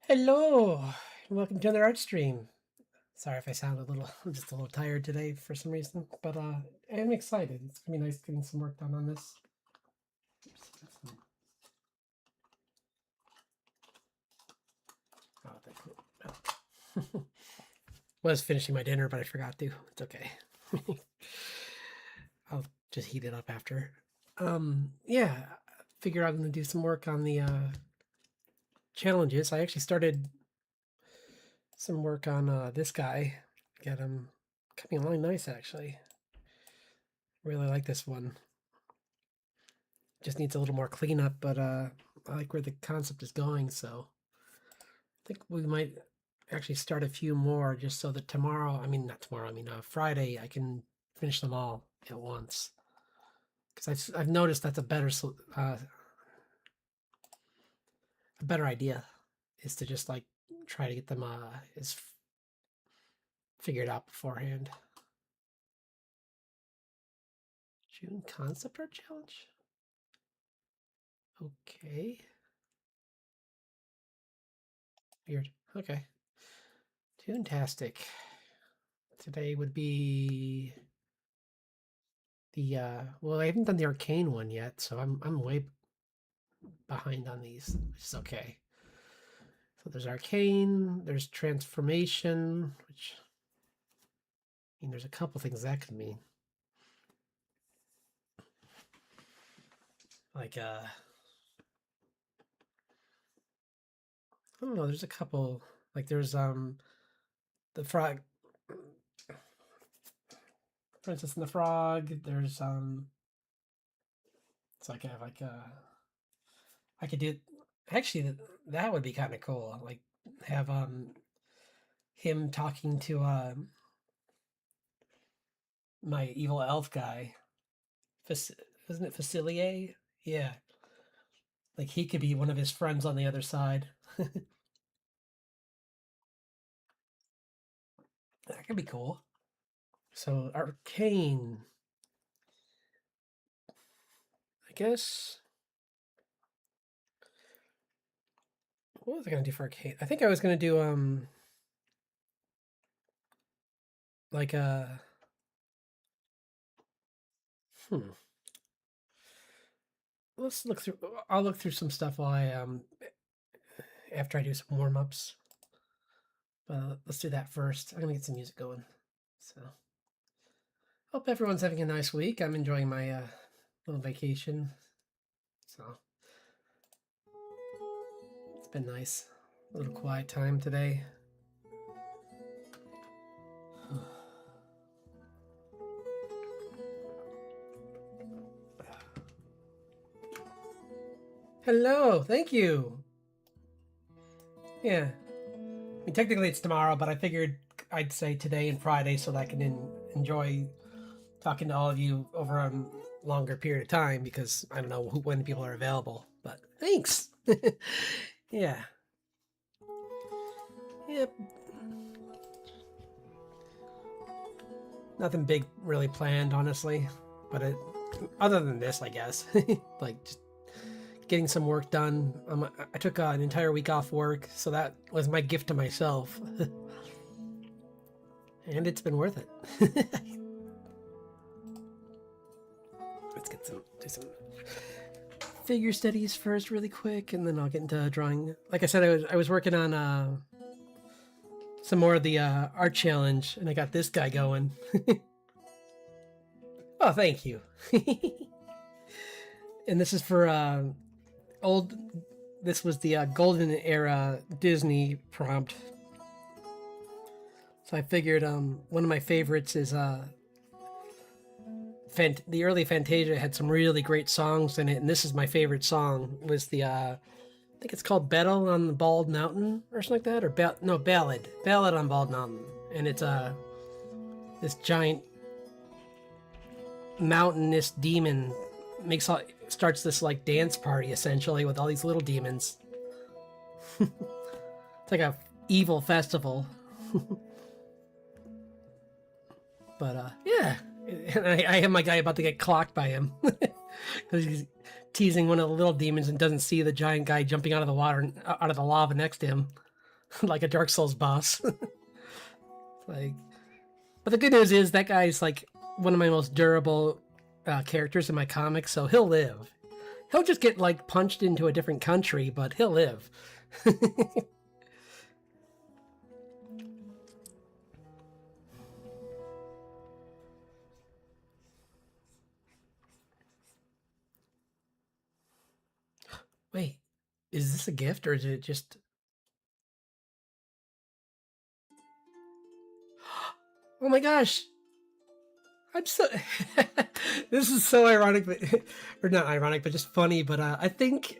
Hello, and welcome to another art stream. Sorry if I sound I'm just a little tired today for some reason, but I'm excited. It's gonna be nice getting some work done on this. Oh, oh. Was finishing my dinner, but I forgot to. It's okay. I'll just heat it up after. Yeah, figure I'm gonna do some work on the challenges. I actually started some work on this guy. Got him coming along nice, actually. Really like this one. Just needs a little more cleanup, but I like where the concept is going, so I think we might actually start a few more just so that tomorrow, I mean, not tomorrow, I mean, Friday, I can finish them all at once. Because I've noticed that's a better idea is to just like try to get them figured out beforehand. June concept art challenge? Okay. Weird. Okay. Toontastic. Today would be the well, I haven't done the arcane one yet, so I'm way behind on these, which is okay. So there's arcane, there's transformation, which I mean there's a couple things that could mean. Like I don't know, there's a couple like there's the frog Princess and the Frog, there's it's like I could do actually that would be kind of cool. Like have him talking to my evil elf guy. Isn't it Facilier? Yeah. Like he could be one of his friends on the other side. That could be cool. So arcane. I guess what was I gonna do for arcane? I think I was gonna do like hmm. Let's look through I'll look through some stuff while I after I do some warm-ups. But let's do that first. I'm gonna get some music going. So hope everyone's having a nice week. I'm enjoying my little vacation. So it's been nice. A little quiet time today. Hello, thank you. Yeah, I mean, technically it's tomorrow, but I figured I'd say today and Friday so that I can enjoy talking to all of you over a longer period of time because I don't know when people are available. But thanks. Yeah. Yep. Nothing big really planned, honestly. But other than this, I guess, like just getting some work done. I took an entire week off work, so that was my gift to myself. And it's been worth it. Let's do some figure studies first really quick, and then I'll get into drawing. Like I said, I was working on some more of the art challenge, and I got this guy going. Oh, thank you. And this is for old. This was the golden era Disney prompt. So I figured one of my favorites is the early Fantasia had some really great songs in it, and this is my favorite song. Was the I think it's called "Battle on the Bald Mountain" or something like that, or no, Ballad on Bald Mountain, and it's this giant mountainous demon starts this like dance party essentially with all these little demons. It's like a evil festival. But yeah, and I have my guy about to get clocked by him because he's teasing one of the little demons and doesn't see the giant guy jumping out of the water, out of the lava next to him. like a Dark Souls boss. Like, but the good news is that guy's like one of my most durable characters in my comics, so he'll live. He'll just get like punched into a different country, but he'll live. Wait, is this a gift or is it just... Oh my gosh! I'm so... This is so ironic, but... or not ironic, but just funny, but I think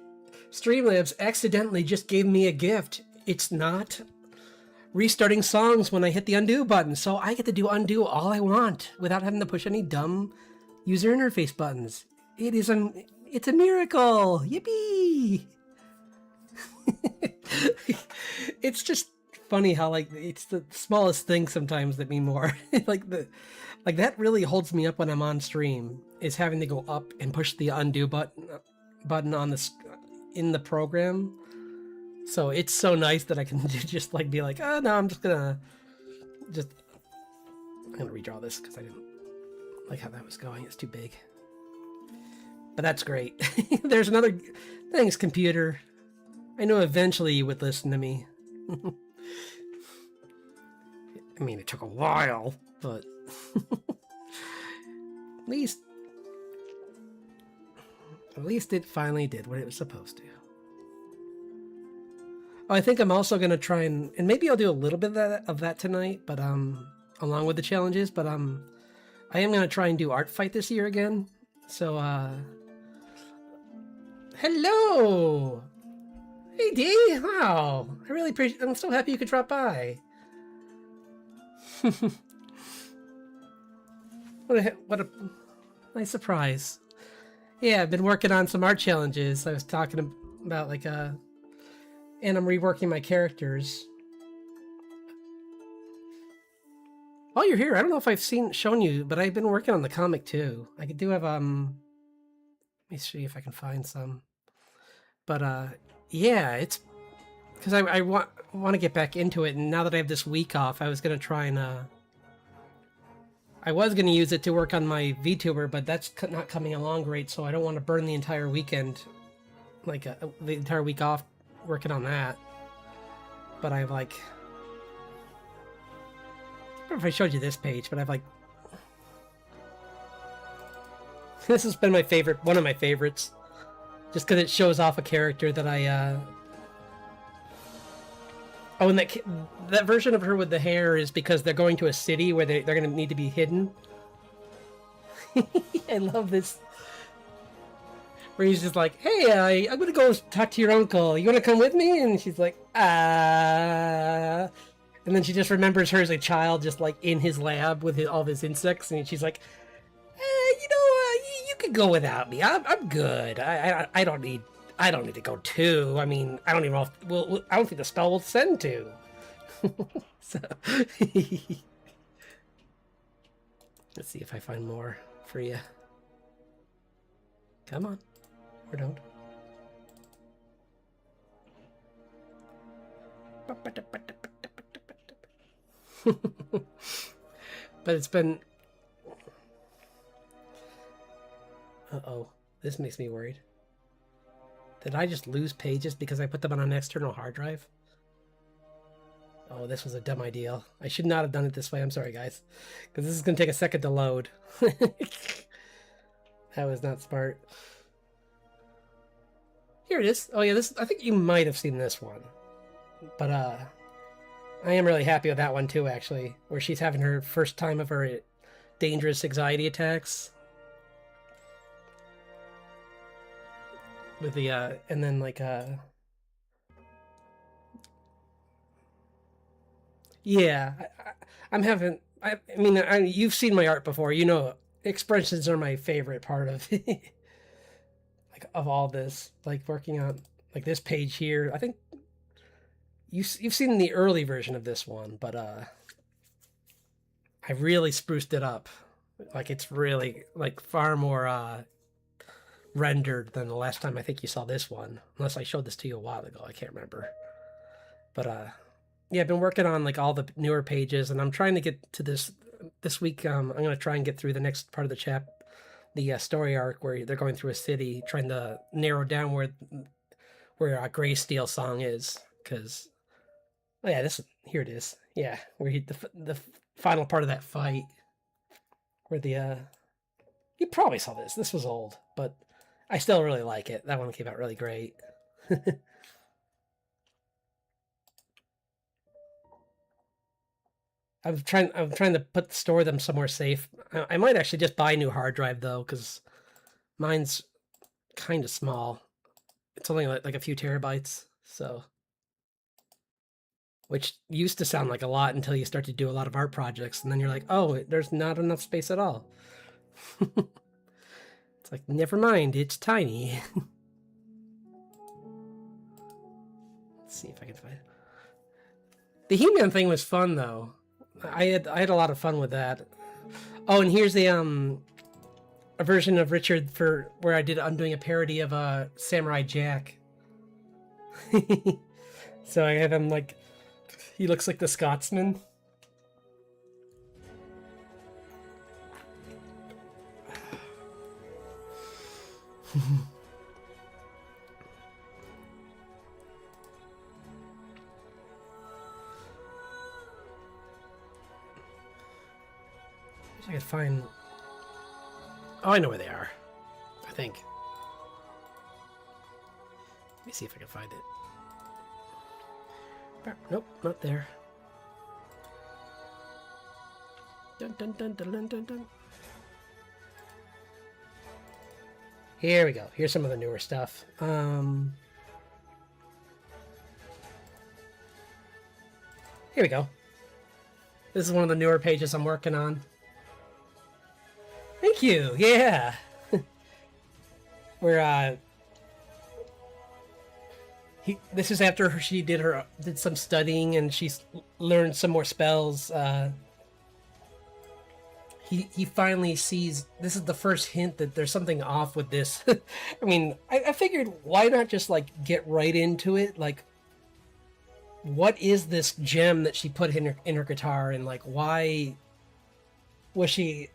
Streamlabs accidentally just gave me a gift. It's not restarting songs when I hit the undo button, so I get to do undo all I want without having to push any dumb user interface buttons. It's a miracle! Yippee! It's just funny how like it's the smallest thing sometimes that mean more. like that really holds me up when I'm on stream, is having to go up and push the undo button on in the program. So it's so nice that I can just like be like, oh no, I'm gonna redraw this because I didn't like how that was going. It's too big. But that's great. There's another... Thanks, computer. I know eventually you would listen to me. I mean, it took a while, but... At least it finally did what it was supposed to. Oh, I think I'm also going to try and maybe I'll do a little bit of that tonight, but along with the challenges, but I am going to try and do Art Fight this year again. So, hello! Hey, D! Wow! I really appreciate... I'm so happy you could drop by. What a nice surprise. Yeah, I've been working on some art challenges. I was talking about, like, and I'm reworking my characters. While you're here, I don't know if I've shown you, but I've been working on the comic, too. I do have, let me see if I can find some. But yeah, it's because I want to get back into it, and now that I have this week off, I was gonna try and I was gonna use it to work on my VTuber, but that's not coming along great, so I don't want to burn the entire weekend, like the entire week off working on that. But I've like, I don't know if I showed you this page, but I've like, this has been my favorite, one of my favorites. Just because it shows off a character that I, Oh, and that version of her with the hair is because they're going to a city where they're going to need to be hidden. I love this. Where he's just like, hey, I'm going to go talk to your uncle. You want to come with me? And she's like, ah. And then she just remembers her as a child, just like in his lab with all of his insects. And she's like, you can go without me. I'm good. I don't need to go too. I mean, I don't even know if I don't think the spell will send to. So let's see if I find more for you. Come on, or don't. But it's been... Uh-oh, this makes me worried. Did I just lose pages because I put them on an external hard drive? Oh, this was a dumb idea. I should not have done it this way. I'm sorry, guys. Because this is going to take a second to load. That was not smart. Here it is. Oh, yeah, this. I think you might have seen this one. But, I am really happy with that one, too, actually. Where she's having her first time of her dangerous anxiety attacks. With the, and then, like, yeah, I'm having... I mean, you've seen my art before. You know, expressions are my favorite part of like of all this. Like working on like this page here. I think you've seen the early version of this one, but I really spruced it up. Like it's really like far more rendered than the last time I think you saw this one. Unless I showed this to you a while ago. I can't remember. But yeah, I've been working on like all the newer pages, and I'm trying to get to this week. I'm gonna try and get through the next part of the story arc where they're going through a city, trying to narrow down where Greysteel Song is, because oh yeah, this here it is. Yeah, where the final part of that fight, where you probably saw this. This was old, but I still really like it. That one came out really great. I'm trying to store them somewhere safe. I might actually just buy a new hard drive though, because mine's kind of small. It's only like a few terabytes, so which used to sound like a lot until you start to do a lot of art projects, and then you're like, oh, there's not enough space at all. It's like, never mind, it's tiny. Let's see if I can find it. The He-Man thing was fun though. I had a lot of fun with that. Oh, and here's a version of Richard for where I'm doing a parody of Samurai Jack. So I have him like, he looks like the Scotsman. I could find. Oh, I know where they are. I think. Let me see if I can find it. Nope, not there. Dun dun dun dun dun dun dun. Here we go. Here's some of the newer stuff. Here we go. This is one of the newer pages I'm working on. Thank you. Yeah. Where this is after she did some studying and she's learned some more spells. He finally sees this is the first hint that there's something off with this. I mean, I figured why not just like get right into it? Like, what is this gem that she put in her guitar, and like why was she?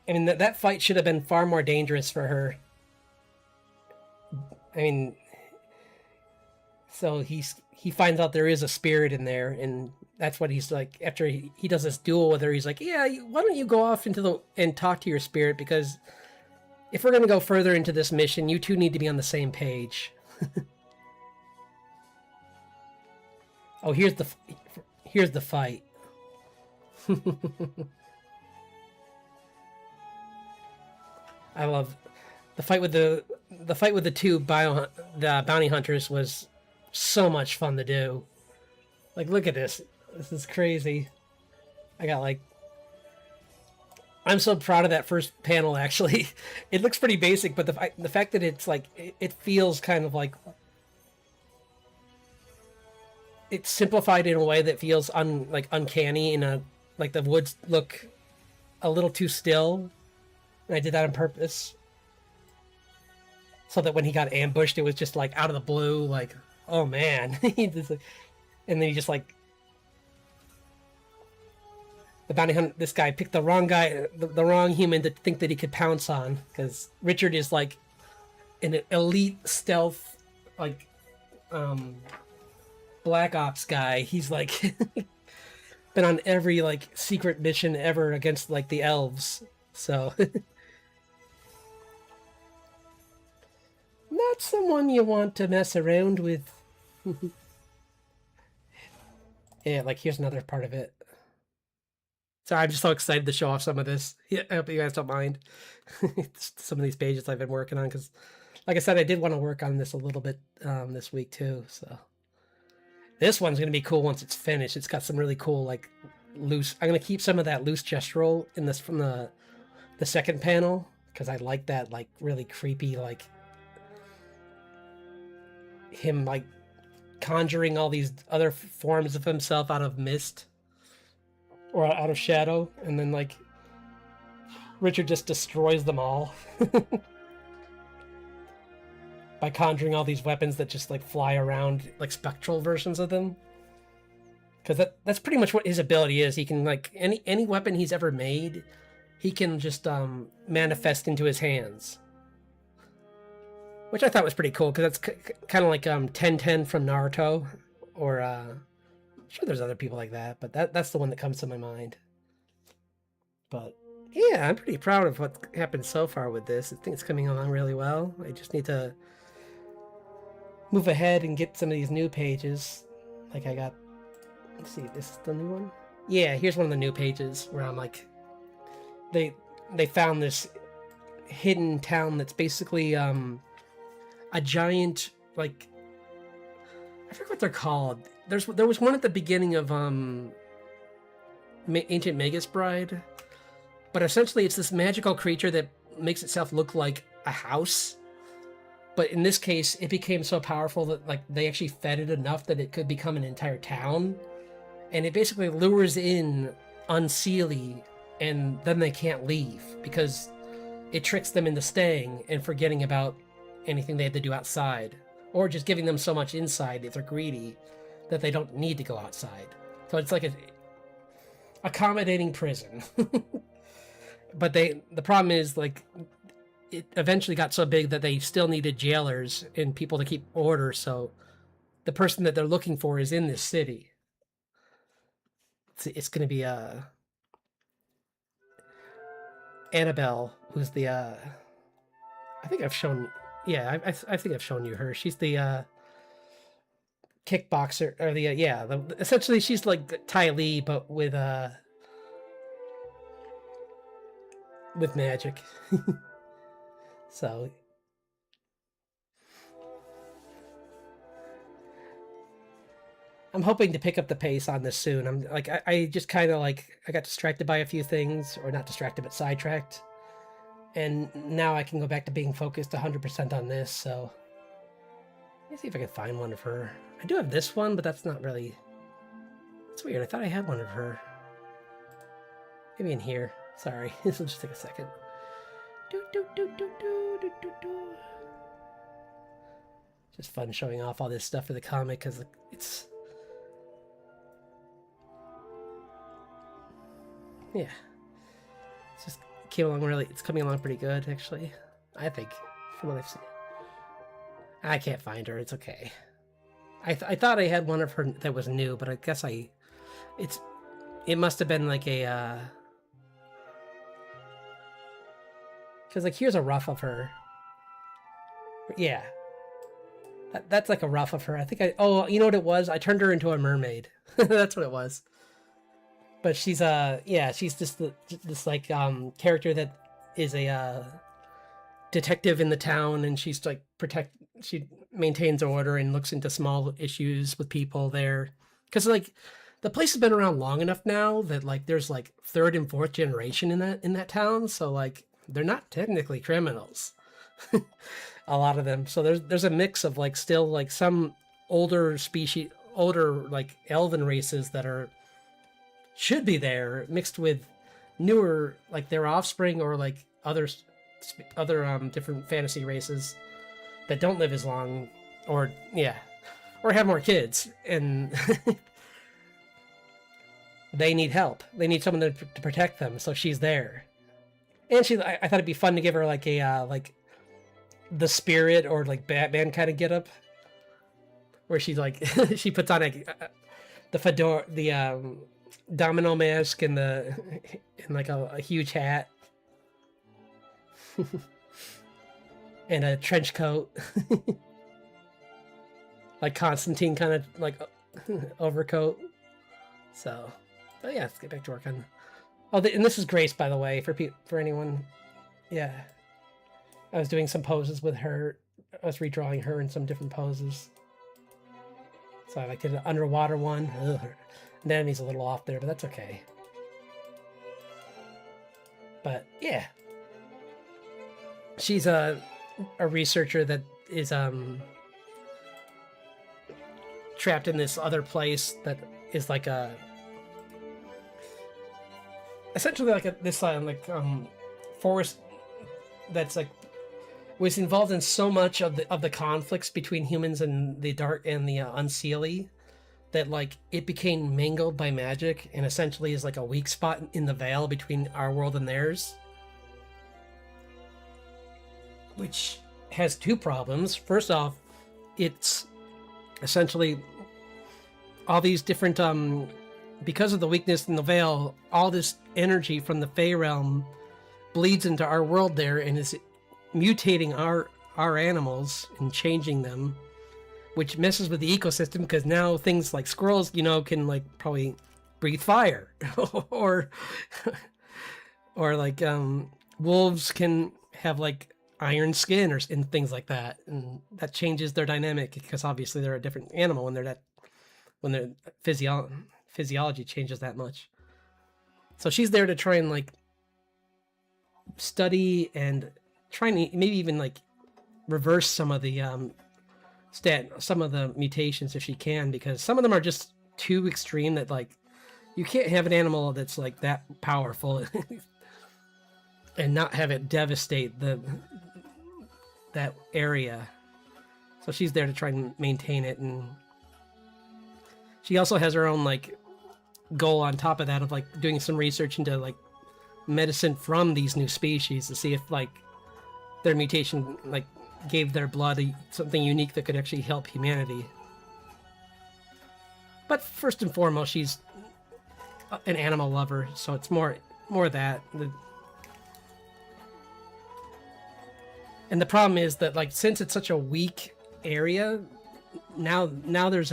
I mean, that fight should have been far more dangerous for her. I mean, so he finds out there is a spirit in there, and that's what he's like. After he does this duel with her, he's like, "Yeah, why don't you go off and talk to your spirit? Because if we're gonna go further into this mission, you two need to be on the same page." Oh, here's the fight. I love the fight with the two bounty hunters was so much fun to do. Like, look at this. This is crazy. I got like, I'm so proud of that first panel. Actually, it looks pretty basic, but the fact that it's like it feels kind of like it's simplified in a way that feels uncanny. Like the woods look a little too still. And I did that on purpose. So that when he got ambushed, it was just like out of the blue, like, oh man. And then he just like the bounty hunter, this guy picked the wrong guy, the wrong human to think that he could pounce on, because Richard is like an elite stealth, like Black Ops guy. He's like been on every like secret mission ever against like the elves. So not someone you want to mess around with. Yeah, like here's another part of it. Sorry, I'm just so excited to show off some of this. Yeah, I hope you guys don't mind. Some of these pages I've been working on, because like I said, I did want to work on this a little bit this week too. So this one's gonna be cool once it's finished. It's got some really cool like loose. I'm gonna keep some of that loose gestural in this from the second panel, because I like that like really creepy, like him like conjuring all these other forms of himself out of mist or out of shadow, and then like Richard just destroys them all by conjuring all these weapons that just like fly around, like spectral versions of them. because that's pretty much what his ability is. He can, like, any weapon he's ever made, he can just manifest into his hands, which I thought was pretty cool, because that's kind of like Ten from Naruto, or I'm sure there's other people like that, but that's the one that comes to my mind. But yeah, I'm pretty proud of what happened so far with this. I think it's coming along really well. I just need to move ahead and get some of these new pages. Like I got, let's see, this is the new one? Yeah, here's one of the new pages where I'm like, they found this hidden town that's basically a giant, like, I forget what they're called. There was one at the beginning of Ancient Magus Bride, but essentially it's this magical creature that makes itself look like a house. But in this case, it became so powerful that, like, they actually fed it enough that it could become an entire town. And it basically lures in Unseelie, and then they can't leave because it tricks them into staying and forgetting about anything they had to do outside, or just giving them so much inside if they're greedy that they don't need to go outside. So it's like a accommodating prison. But the problem is, like, it eventually got so big that they still needed jailers and people to keep order, so the person that they're looking for is in this city. It's going to be Annabelle, who's the I think I've shown, yeah, I think I've shown you her. She's the kickboxer, or the essentially she's like Ty Lee, but with magic. So I'm hoping to pick up the pace on this soon. I'm like, I just kind of, like, I got distracted by a few things, or not distracted, but sidetracked. And now I can go back to being focused 100% on this, so let me see if I can find one of her. I do have this one, but that's not really, it's weird. I thought I had one of her. Maybe in here. Sorry, this will just take a second. Just fun showing off all this stuff for the comic, because it's, yeah, it's just it's coming along pretty good, actually, I think, from what I've seen. I can't find her, it's okay. I thought I had one of her that was new, but I guess it must have been like a because, like, here's a rough of her. Yeah. That's like a rough of her. I think oh, you know what it was? I turned her into a mermaid. That's what it was. But she's, yeah, she's just this, like, character that is a, detective in the town, and she's, like, she maintains order and looks into small issues with people there. Because, like, the place has been around long enough now that, like, there's, like, third and fourth generation in that town, so, like, they're not technically criminals. A lot of them. So there's a mix of, like, still, like, some older like elven races that should be there, mixed with newer, like, their offspring, or like other different fantasy races that don't live as long, or have more kids, and they need help. They need someone to protect them, so she's there. And I thought it'd be fun to give her, like, a like the Spirit or, like, Batman kind of getup, where she's like she puts on the fedora, the domino mask, and like a huge hat, and a trench coat, like Constantine kind of, like, overcoat. So, but yeah, let's get back to work on. Oh, and this is Grace, by the way, for anyone. Yeah, I was doing some poses with her. I was redrawing her in some different poses. So I like did an underwater one. Ugh. The enemy's a little off there, but that's okay. But yeah, she's a researcher that is trapped in this other place that is like essentially like this forest that's, like, was involved in so much of the conflicts between humans and the Unseelie, that like it became mangled by magic and essentially is like a weak spot in the veil between our world and theirs, which has two problems. First off, it's essentially all these different because of the weakness in the veil, all this energy from the Fey realm bleeds into our world there and is mutating our animals and changing them, which messes with the ecosystem because now things like squirrels, you know, can like probably breathe fire or or like wolves can have like iron skin or and things like that, and that changes their dynamic because obviously they're a different animal when their physiology changes that much. So she's there to try and like study and try and maybe even like reverse some of the some of the mutations if she can, because some of them are just too extreme that like you can't have an animal that's like that powerful and not have it devastate that area. So she's there to try and maintain it, and she also has her own like goal on top of that of like doing some research into like medicine from these new species to see if like their mutation like gave their blood something unique that could actually help humanity. But first and foremost, she's an animal lover, so it's more that. And the problem is that like since it's such a weak area, now there's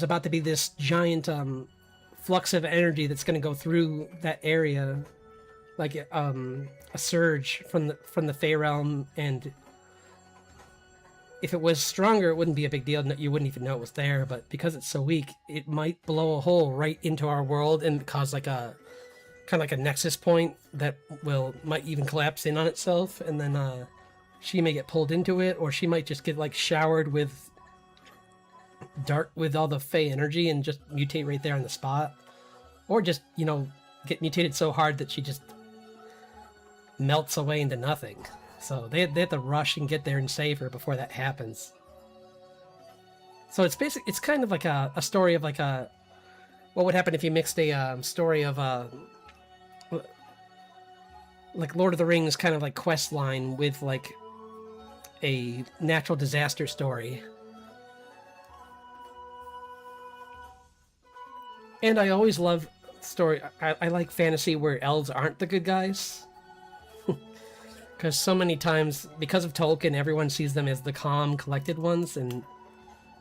about to be this giant flux of energy that's going to go through that area, like a surge from the Fey realm, and if it was stronger, it wouldn't be a big deal. You wouldn't even know it was there. But because it's so weak, it might blow a hole right into our world and cause like a kind of like a nexus point that might even collapse in on itself, and then she may get pulled into it, or she might just get like showered with all the Fey energy and just mutate right there on the spot, or just, you know, get mutated so hard that she just melts away into nothing. So they have to rush and get there and save her before that happens. So it's kind of like a story of like what would happen if you mixed a story of like Lord of the Rings kind of like quest line with like a natural disaster story. And I always love story. I like fantasy where elves aren't the good guys. Because so many times, because of Tolkien, everyone sees them as the calm, collected ones, and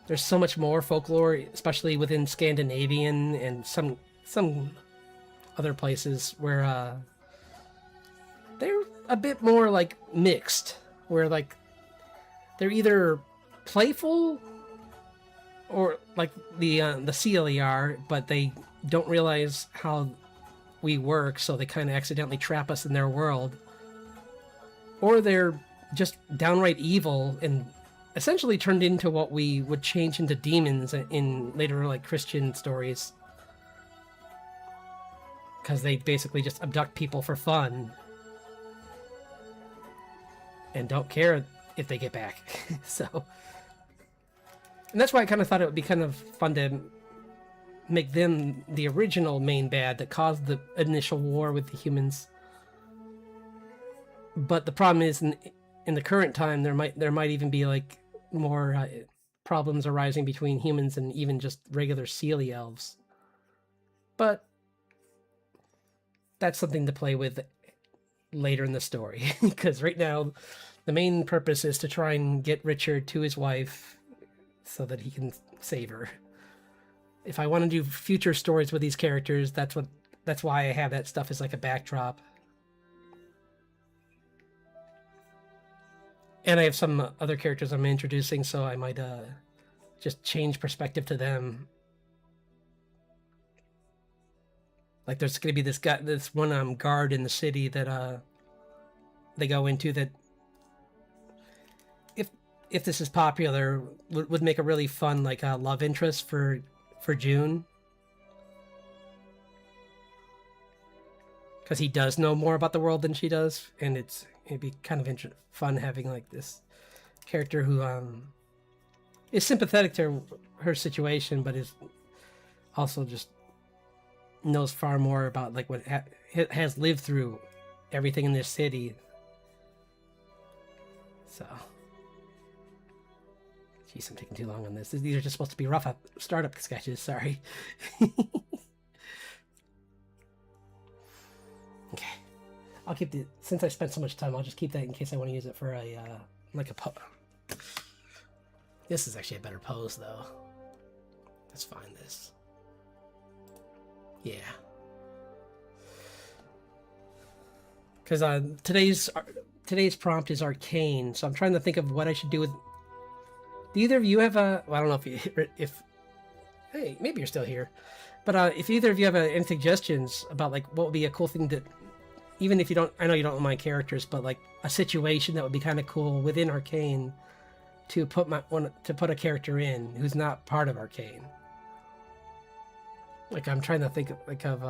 there's so much more folklore, especially within Scandinavian and some other places where they're a bit more like mixed, where like they're either playful or like the Seelie are, but they don't realize how we work, so they kind of accidentally trap us in their world. Or they're just downright evil and essentially turned into what we would change into demons in later like Christian stories. Because they basically just abduct people for fun. And don't care if they get back. So... And that's why I kind of thought it would be kind of fun to make them the original main bad that caused the initial war with the humans. But the problem is, in the current time, there might even be like more problems arising between humans and even just regular Seelie elves. But that's something to play with later in the story, because right now the main purpose is to try and get Richard to his wife so that he can save her. If I want to do future stories with these characters, that's why I have that stuff as like a backdrop. And I have some other characters I'm introducing, so I might just change perspective to them. Like there's going to be this one guard in the city that they go into that, if this is popular, would make a really fun like love interest for June, because he does know more about the world than she does, and it'd be kind of fun having like this character who is sympathetic to her situation, but is also just knows far more about like what has lived through everything in this city. So, jeez, I'm taking too long on this. These are just supposed to be rough up startup sketches. Sorry. Okay, I'll keep the, since I spent so much time, I'll just keep that in case I want to use it for a like a This is actually a better pose though. Let's find this. Yeah. Because today's prompt is arcane, so I'm trying to think of what I should do with. Do either of you have a? Well, I don't know if hey, maybe you're still here, but if either of you have any suggestions about like what would be a cool thing to, even if you don't, I know you don't know my characters, but like a situation that would be kind of cool within arcane to put a character in who's not part of arcane. Like I'm trying to think of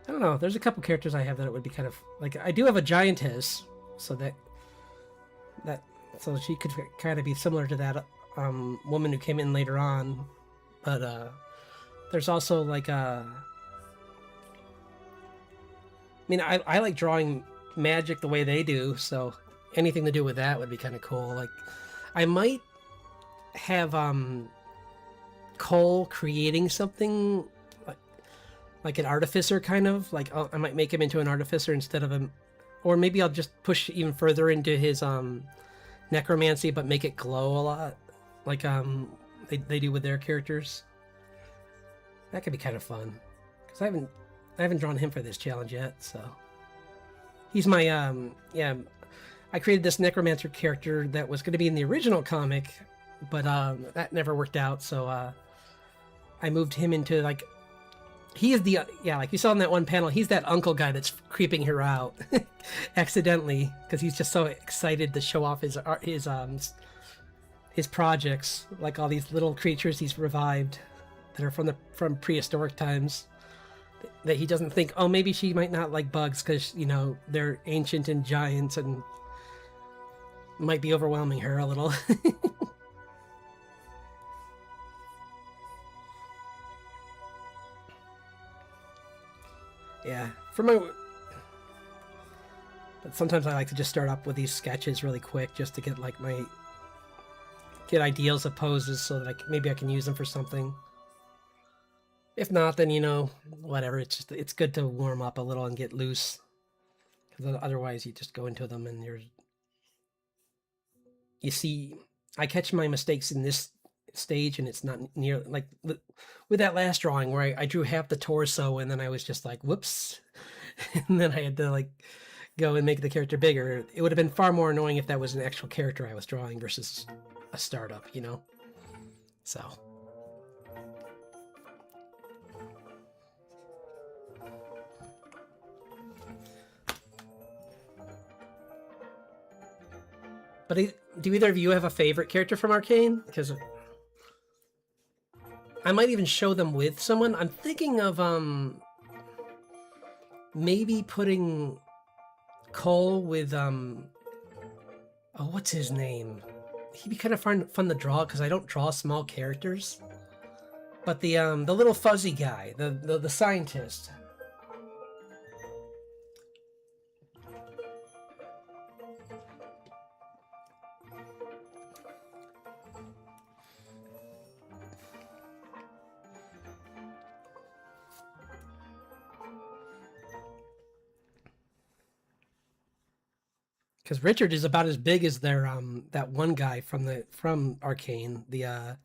I don't know. There's a couple characters I have that it would be kind of like. I do have a giantess, so so she could kind of be similar to that woman who came in later on. But there's also like I mean, I like drawing magic the way they do, so anything to do with that would be kind of cool. Like I might have Cole creating something like an artificer, kind of like I might make him into an artificer instead of him, or maybe I'll just push even further into his necromancy but make it glow a lot, like they do with their characters. That could be kind of fun because I haven't drawn him for this challenge yet, so he's my yeah, I created this necromancer character that was going to be in the original comic, but that never worked out, so I moved him into like, he is the like you saw in that one panel, he's that uncle guy that's creeping her out accidentally because he's just so excited to show off his projects, like all these little creatures he's revived that are from prehistoric times, that he doesn't think, oh, maybe she might not like bugs because, you know, they're ancient and giants and might be overwhelming her a little. Yeah, but sometimes I like to just start up with these sketches really quick just to get like get ideals of poses so that maybe I can use them for something. If not, then, you know, whatever. It's good to warm up a little and get loose, because otherwise you just go into them and you see, I catch my mistakes in this stage and it's not near like with that last drawing where I drew half the torso and then I was just like, whoops, and then I had to like go and make the character bigger. It would have been far more annoying if that was an actual character I was drawing versus a startup, you know? So but do either of you have a favorite character from Arcane? Because I might even show them with someone. I'm thinking of maybe putting Cole with oh, what's his name? He'd be kind of fun to draw because I don't draw small characters. But the little fuzzy guy, the scientist. Because Richard is about as big as their that one guy from Arcane, the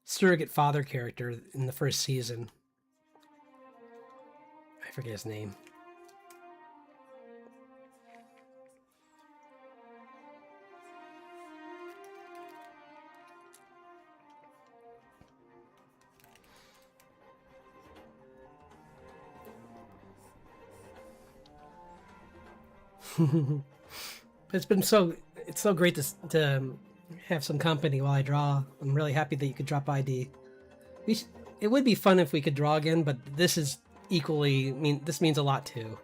surrogate father character in the first season. I forget his name. It's so great to have some company while I draw. I'm really happy that you could drop by, D. It would be fun if we could draw again, but this is equally, this means a lot too.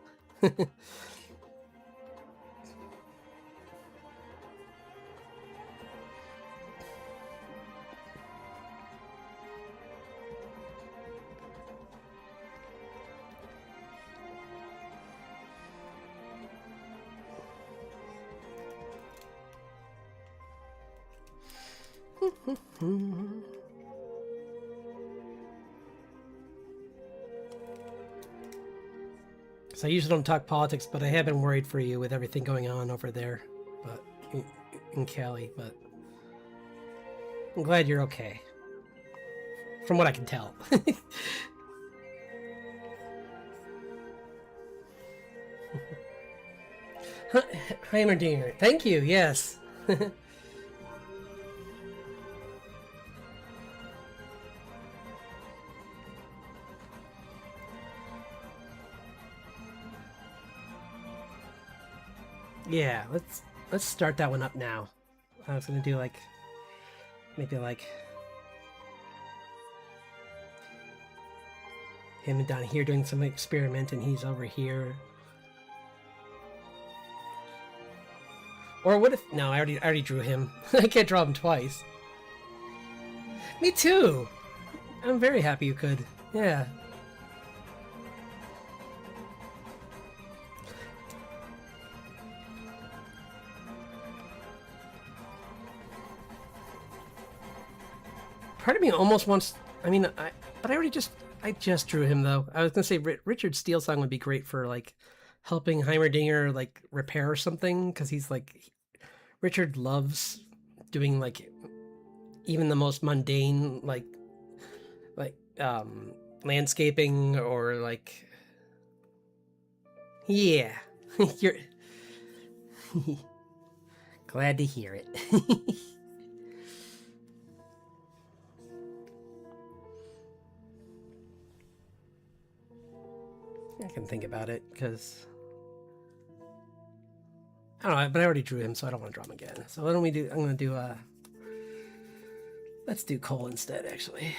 So I usually don't talk politics, but I have been worried for you with everything going on over there, but in Cali. But I'm glad you're okay, from what I can tell. Heimerdinger, thank you. Yes. Yeah, let's start that one up now. I was gonna do like maybe like him and down here doing some experiment, and he's over here. Or what if no? I already drew him. I can't draw him twice. Me too. I'm very happy you could. Yeah. Part of me almost wants. I mean, but I just drew him though. I was gonna say Richard Steelsong would be great for like helping Heimerdinger like repair or something, because he's like Richard loves doing like even the most mundane like landscaping or like yeah. You're glad to hear it. I can think about it because I don't know, but I already drew him, so I don't want to draw him again. So why don't we do? I'm gonna do let's do Cole instead, actually.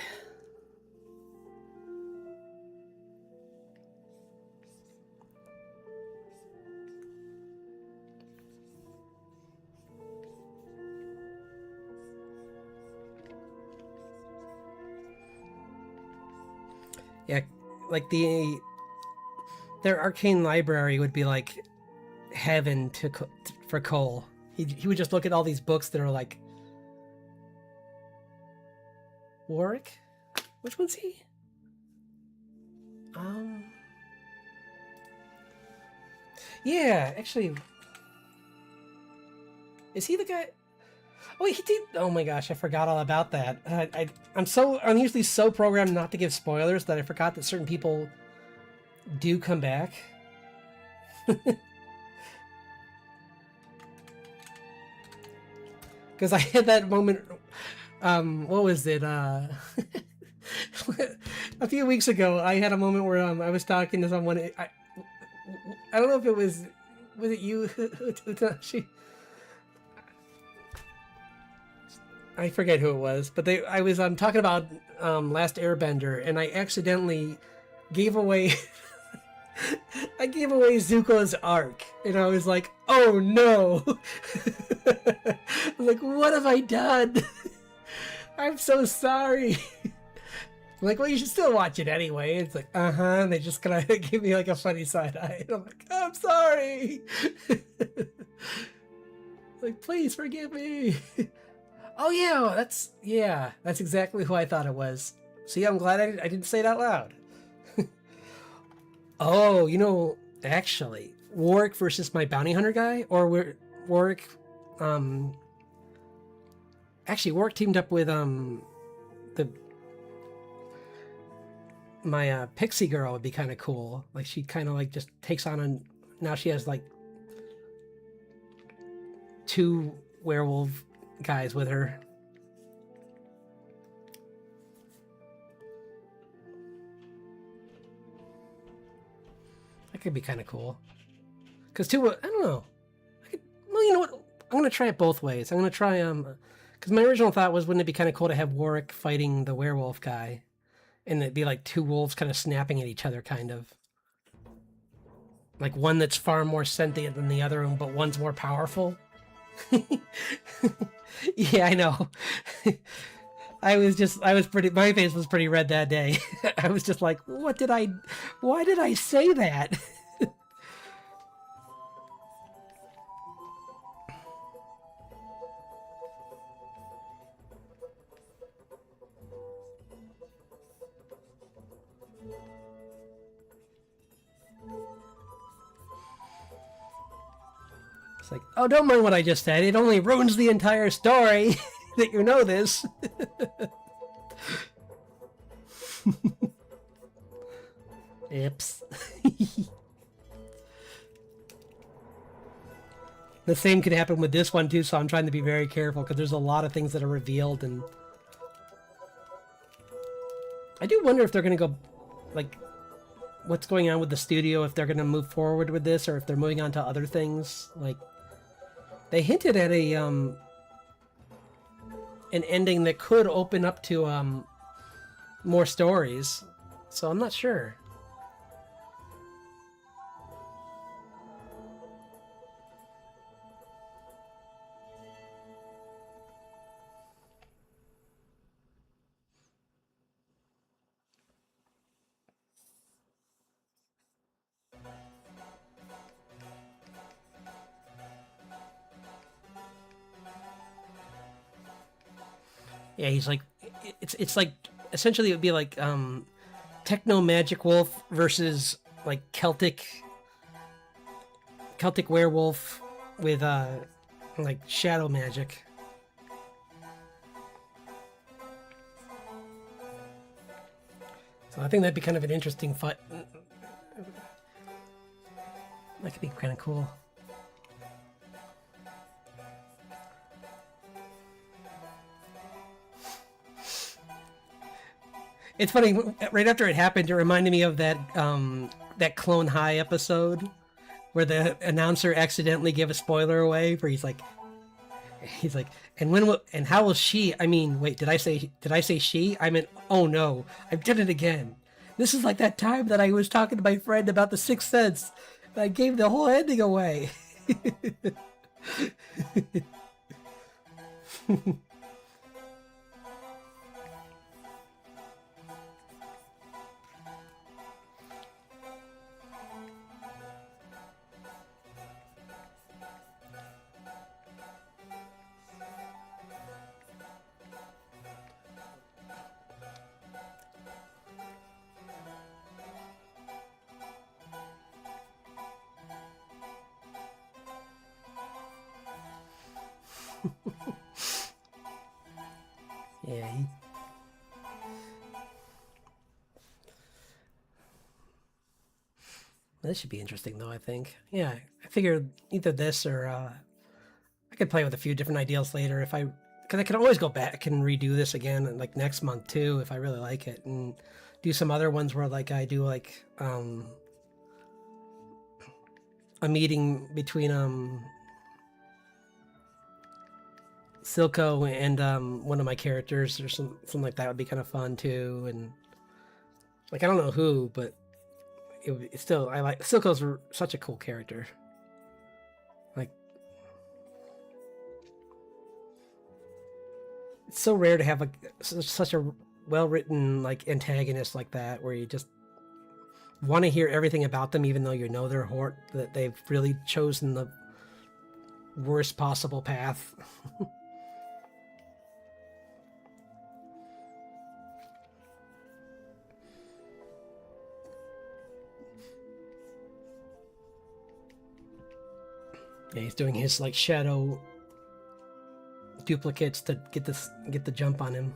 Yeah, like their arcane library would be like heaven for Cole. He would just look at all these books that are like Warwick. Which one's he? Yeah, actually, is he the guy? Oh, he did. Oh my gosh, I forgot all about that. I'm usually so programmed not to give spoilers that I forgot that certain people do come back. Because I had that moment. What was it? A few weeks ago, I had a moment where I was talking to someone. I don't know if it was it you? I forget who it was, but I was talking about Last Airbender, and I accidentally gave away. I gave away Zuko's arc, and I was like, "Oh no!" I was like, "What have I done?" I'm so sorry. I'm like, well, you should still watch it anyway. It's like, and they just kind of give me like a funny side eye. And I'm like, I'm sorry. Like, please forgive me. Oh yeah, that's exactly who I thought it was. See, I'm glad I didn't say it out loud. Oh, actually, Warwick versus my bounty hunter guy, or Warwick, actually Warwick teamed up with my pixie girl would be kind of cool. Like she kind of like just takes on now she has like 2 werewolf guys with her. That could be kind of cool. Because I don't know. Well, you know what? I'm gonna try it both ways. I'm gonna try because my original thought was, wouldn't it be kind of cool to have Warwick fighting the werewolf guy, and it'd be like 2 wolves kind of snapping at each other, kind of. like one that's far more sentient than the other, but one's more powerful. Yeah, I know. My face was pretty red that day. I was just like, why did I say that? It's like, oh, don't mind what I just said. It only ruins the entire story that you know this. Oops. The same could happen with this one too, so I'm trying to be very careful because there's a lot of things that are revealed, and I do wonder if they're going to go, like, what's going on with the studio, if they're going to move forward with this or if they're moving on to other things. Like, they hinted at an ending that could open up to more stories, so I'm not sure. Yeah, he's like, it's like, essentially it would be like techno magic wolf versus like Celtic werewolf with like shadow magic. So I think that'd be kind of an interesting fight. That could be kind of cool. It's funny, right after it happened, it reminded me of that that Clone High episode where the announcer accidentally gave a spoiler away, where he's like, and how will she? I mean, wait, did I say she? I meant, oh no, I did it again. This is like that time that I was talking to my friend about the Sixth Sense. I gave the whole ending away. Yeah. This should be interesting, though, I think. Yeah, I figured either this or I could play with a few different ideas later if I, because I can always go back and redo this again, like next month too, if I really like it, and do some other ones where like I do like a meeting between Silco and one of my characters or something like that would be kind of fun too, and like I don't know who, but it's still, I like Silco's such a cool character. Like, it's so rare to have like such a well-written like antagonist like that, where you just want to hear everything about them, even though you know that they've really chosen the worst possible path. Yeah, he's doing his like shadow duplicates to get the jump on him.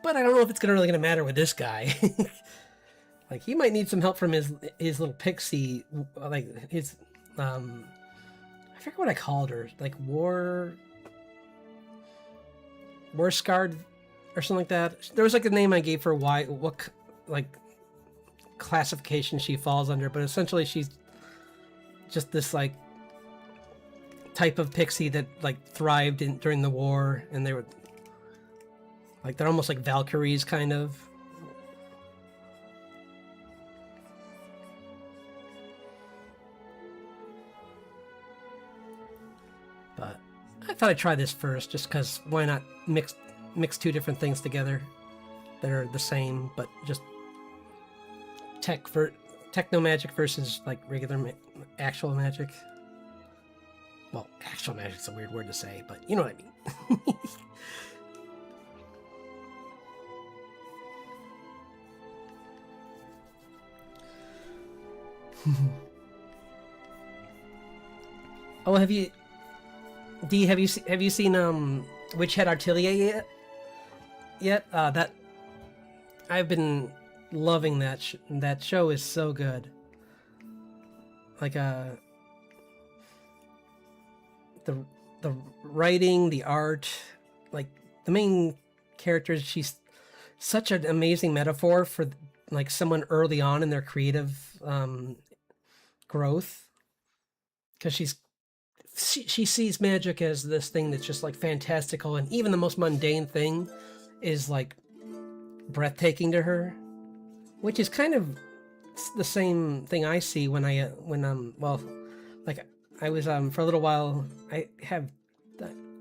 But I don't know if it's really gonna matter with this guy. Like, he might need some help from his little pixie, like his I forget what I called her, like war scarred or something like that. There was like a name I gave for what like classification she falls under, but essentially she's just this like type of pixie that like thrived during the war, and they were like, they're almost like Valkyries kind of. I thought I'd try this first, just because why not mix two different things together that are the same, but just techno magic versus like regular actual magic. Well, actual magic's a weird word to say, but you know what I mean. Oh, have you seen Witch Hat Artilia yet? That I've been loving that that show is so good. Like the writing, the art, like the main characters, she's such an amazing metaphor for like someone early on in their creative growth, because she sees magic as this thing that's just like fantastical, and even the most mundane thing is like breathtaking to her, which is kind of the same thing I see when well, like I was for a little while, I haven't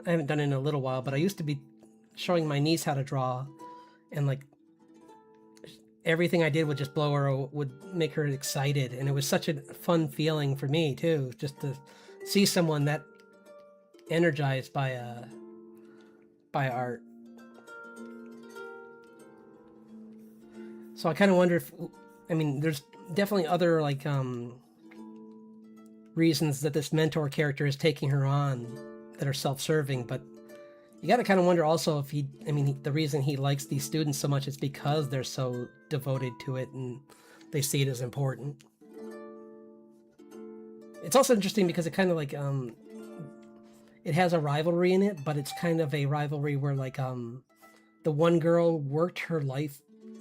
done it in a little while, but I used to be showing my niece how to draw, and like everything I did would just blow her, would make her excited, and it was such a fun feeling for me too, just to see someone that energized by art. So I kind of wonder if, I mean, there's definitely other like reasons that this mentor character is taking her on that are self-serving, but you got to kind of wonder also if the reason he likes these students so much is because they're so devoted to it and they see it as important. It's also interesting because it kind of like it has a rivalry in it, but it's kind of a rivalry where like the one girl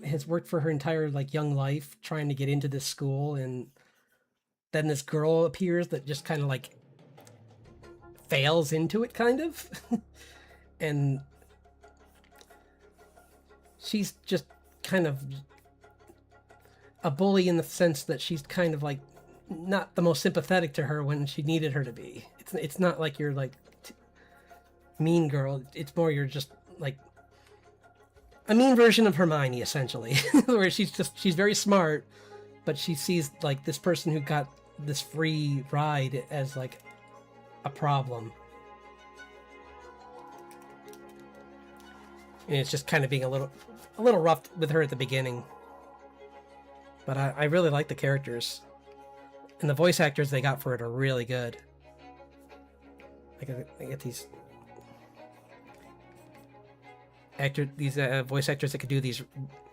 has worked for her entire like young life trying to get into this school, and then this girl appears that just kind of like fails into it kind of. And she's just kind of a bully in the sense that she's kind of like not the most sympathetic to her when she needed her to be. It's not like you're like mean girl. It's more you're just like a mean version of Hermione, essentially, where she's very smart, but she sees like this person who got this free ride as like a problem. And it's just kind of being a little rough with her at the beginning. But I really like the characters. And the voice actors they got for it are really good. I get these voice actors that could do these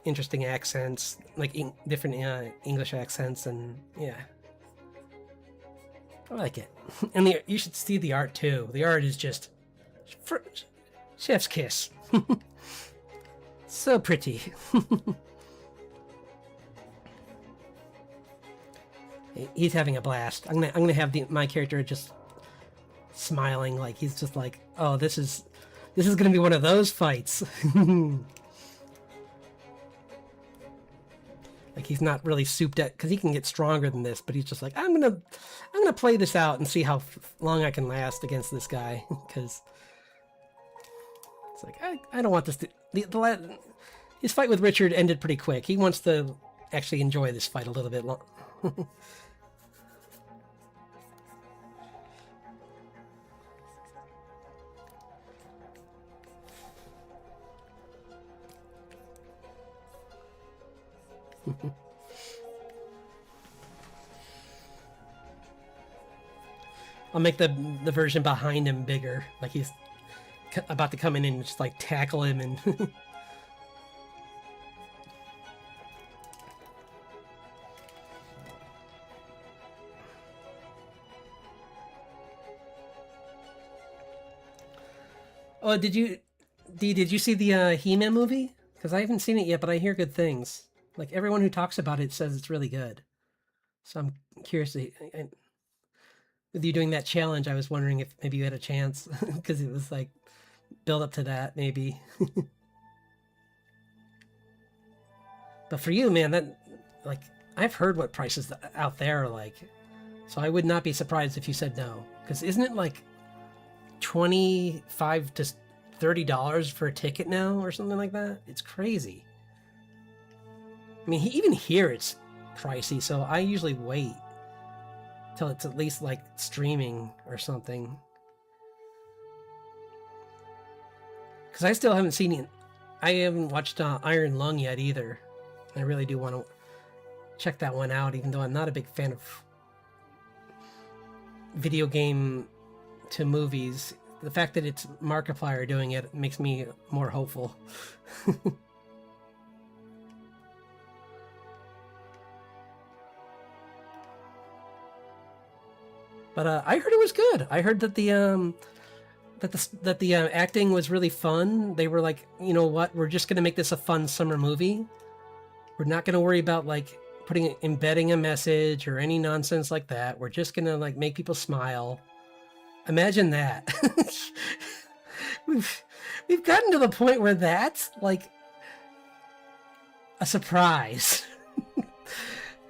interesting accents, like different English accents, and yeah. I like it. And you should see the art too. The art is just chef's kiss. So pretty. He's having a blast. I'm gonna have my character just smiling, like he's just like, oh, this is gonna be one of those fights. Like he's not really souped at, because he can get stronger than this, but he's just like, I'm gonna play this out and see how long I can last against this guy, because it's like I don't want this to. His fight with Richard ended pretty quick. He wants to actually enjoy this fight a little bit long. I'll make the version behind him bigger, like he's about to come in and just like tackle him and Oh, did you see the He-Man movie? Because I haven't seen it yet, but I hear good things. Like everyone who talks about it says it's really good. So I'm curious with you doing that challenge, I was wondering if maybe you had a chance, because it was like build up to that maybe. But for you, man, that like I've heard what prices out there are like, so I would not be surprised if you said no. Because isn't it like $25 to $30 for a ticket now or something like that. It's crazy. I mean, even here it's pricey, so I usually wait till it's at least like streaming or something. Because I still haven't seen it. I haven't watched Iron Lung yet either. I really do want to check that one out, even though I'm not a big fan of video game to movies. The fact that it's Markiplier doing it makes me more hopeful. But I heard it was good. I heard that the acting was really fun. They were like, you know what? We're just gonna make this a fun summer movie. We're not gonna worry about like embedding a message or any nonsense like that. We're just gonna like make people smile. Imagine that. we've gotten to the point where that's like a surprise.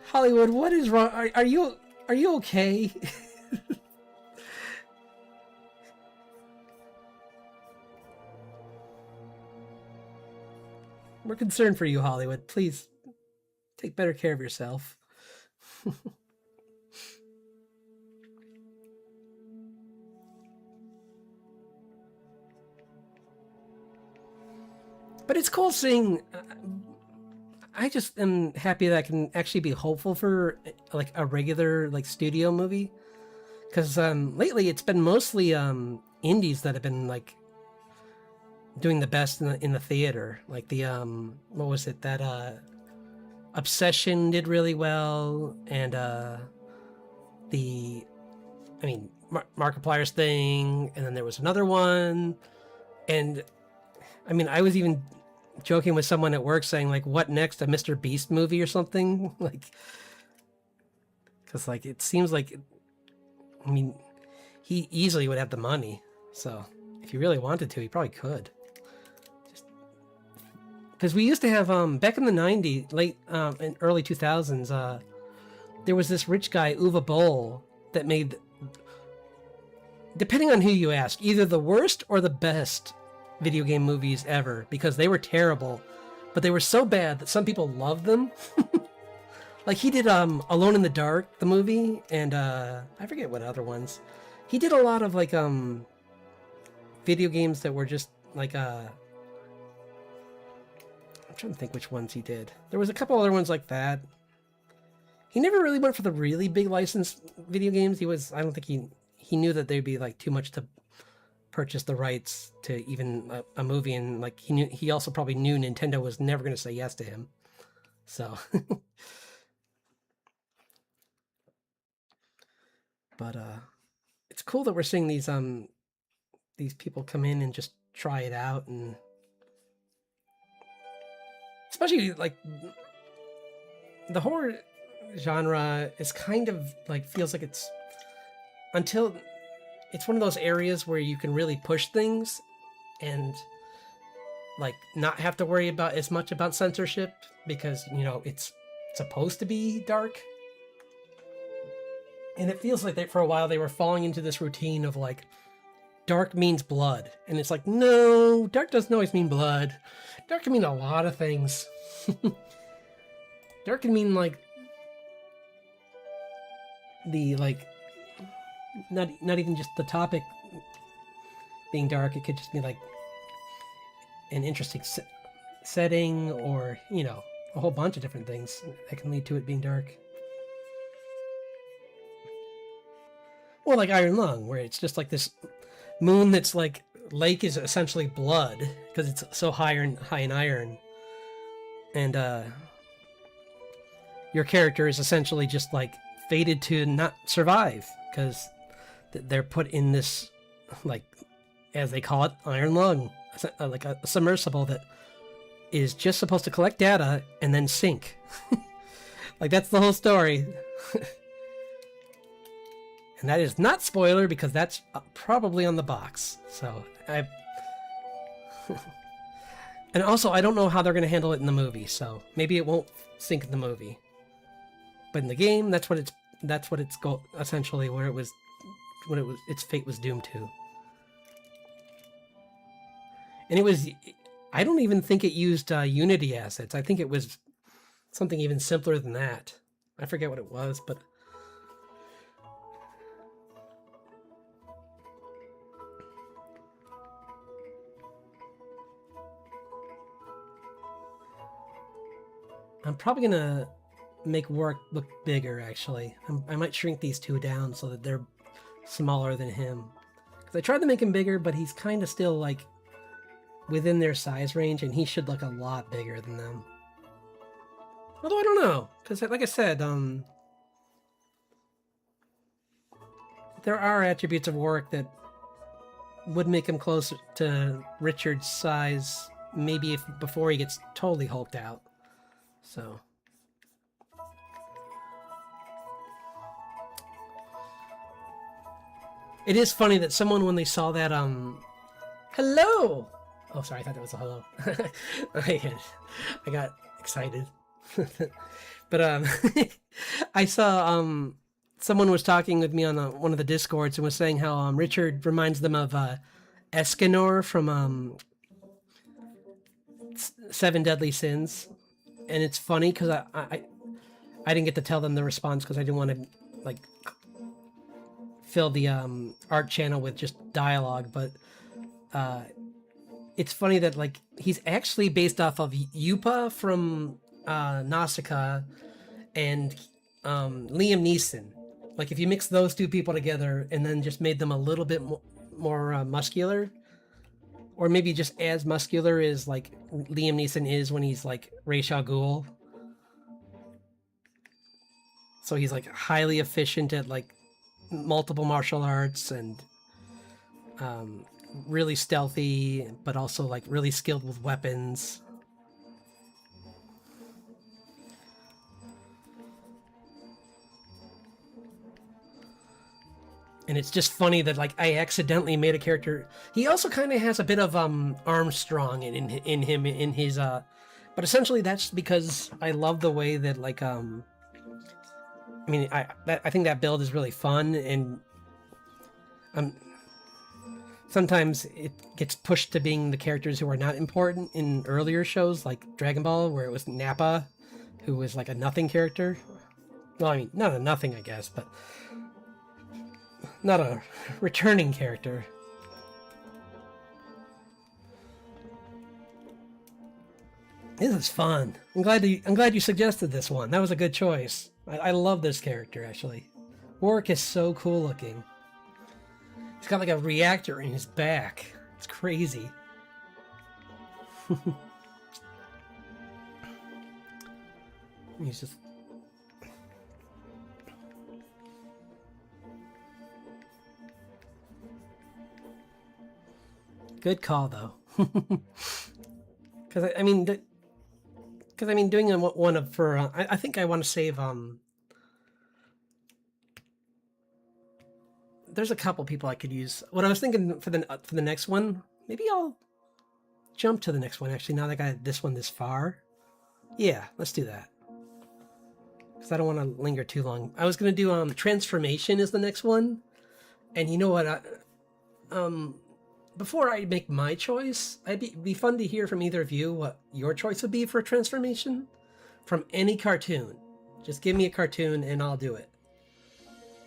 Hollywood, what is wrong? Are you okay? We're concerned for you, Hollywood. Please take better care of yourself. But it's cool seeing. I just am happy that I can actually be hopeful for like a regular like studio movie, because lately it's been mostly indies that have been like doing the best in the theater. Like the what was it that Obsession did really well, and Markiplier's thing, and then there was another one, and I mean I was even joking with someone at work saying like, what next, a Mr. Beast movie or something? Like, because like it seems like, I mean, he easily would have the money, so if he really wanted to, he probably could. Because we used to have back in the 90s, late and early 2000s, there was this rich guy Uwe Boll that made, depending on who you ask, either the worst or the best video game movies ever, because they were terrible, but they were so bad that some people loved them. Like he did Alone in the Dark, the movie, and I forget what other ones. He did a lot of like video games that were just like I'm trying to think which ones he did. There was a couple other ones like that. He never really went for the really big licensed video games. I don't think he knew that they'd be like too much to purchase the rights to even a movie, and like he also probably knew Nintendo was never going to say yes to him, so but it's cool that we're seeing these people come in and just try it out, and especially like the horror genre is kind of like feels like it's one of those areas where you can really push things and like not have to worry about as much about censorship, because you know it's supposed to be dark, and it feels like for a while they were falling into this routine of like dark means blood, and it's like, no, dark doesn't always mean blood. Dark can mean a lot of things. Dark can mean like the like not even just the topic being dark. It could just be like an interesting setting, or you know, a whole bunch of different things that can lead to it being dark. Or like Iron Lung, where it's just like this moon that's like lake is essentially blood because it's so high in iron, and your character is essentially just like fated to not survive because they're put in this, like, as they call it, Iron Lung, like a submersible that is just supposed to collect data and then sink. Like, that's the whole story. And that is not spoiler, because that's probably on the box. So, and also, I don't know how they're going to handle it in the movie, so maybe it won't sink in the movie. But in the game, that's what it's essentially its fate was doomed to. And it was, I don't even think it used Unity assets. I think it was something even simpler than that. I forget what it was, but I'm probably gonna make work look bigger, actually. I might shrink these two down so that they're smaller than him. Because I tried to make him bigger, but he's kind of still, like, within their size range, and he should look a lot bigger than them. Although I don't know, because like I said, there are attributes of Warwick that would make him closer to Richard's size, maybe if before he gets totally hulked out. So it is funny that someone, when they saw that hello, oh sorry, I thought that was a hello. I got excited. But I saw someone was talking with me on one of the discords and was saying how Richard reminds them of Escanor from Seven Deadly Sins, and it's funny because I didn't get to tell them the response because I didn't want to like fill the art channel with just dialogue, but it's funny that like he's actually based off of Yupa from Nausicaa and Liam Neeson. Like if you mix those two people together and then just made them a little bit more muscular, or maybe just as muscular as like Liam Neeson is when he's like Ra's al Ghul. So he's like highly efficient at like multiple martial arts and really stealthy, but also like really skilled with weapons. And it's just funny that like I accidentally made a character. He also kind of has a bit of Armstrong in him in his but essentially that's because I love the way that like I mean I think that build is really fun, and sometimes it gets pushed to being the characters who are not important in earlier shows like Dragon Ball, where it was Nappa, who was like a nothing character. Well, I mean, not a nothing, I guess, but not a returning character. This is fun. I'm glad you suggested this one. That was a good choice. I love this character, actually. Warwick is so cool looking. He's got like a reactor in his back. It's crazy. He's just... Good call, though. Because I mean, doing one of for I think I want to save There's a couple people I could use. What I was thinking for the next one, maybe I'll jump to the next one. Actually, now that I got this one this far, yeah, let's do that. Because I don't want to linger too long. I was gonna do transformation is the next one, and you know what? Before I make my choice, it'd be fun to hear from either of you what your choice would be for transformation from any cartoon. Just give me a cartoon and I'll do it.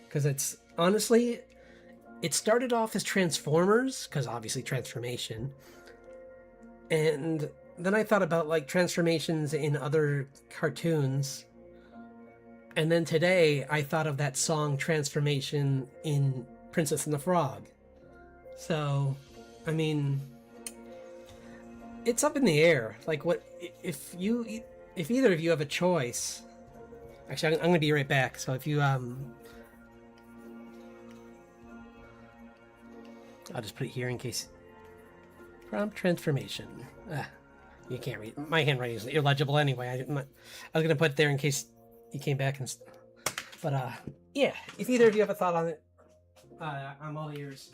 Because it's honestly, it started off as Transformers, because obviously transformation. And then I thought about like transformations in other cartoons. And then today I thought of that song Transformation in Princess and the Frog. So, I mean, it's up in the air. Like, what if either of you have a choice? Actually, I'm going to be right back. So if you I'll just put it here in case. Prompt transformation. You can't read. My handwriting is illegible anyway. I was going to put it there in case you came back and. But yeah, if either of you have a thought on it, I'm all ears.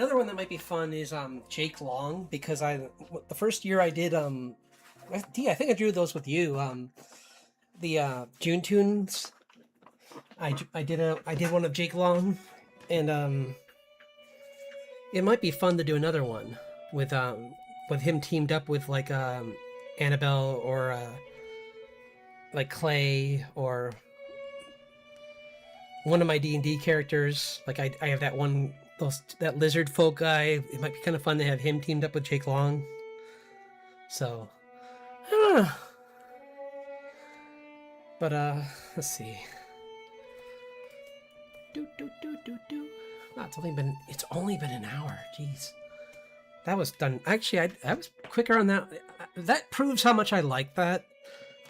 Another one that might be fun is Jake Long, because the first year I did I think I drew those with you, the June Tunes. I did one of Jake Long, and it might be fun to do another one with him teamed up with like Annabelle or like Clay or one of my D&D characters. Like I have that lizard folk guy. It might be kind of fun to have him teamed up with Jake Long. So, I don't know. But let's see. Oh, it's only been an hour. Jeez. That was done. Actually, I was quicker on that. That proves how much I like that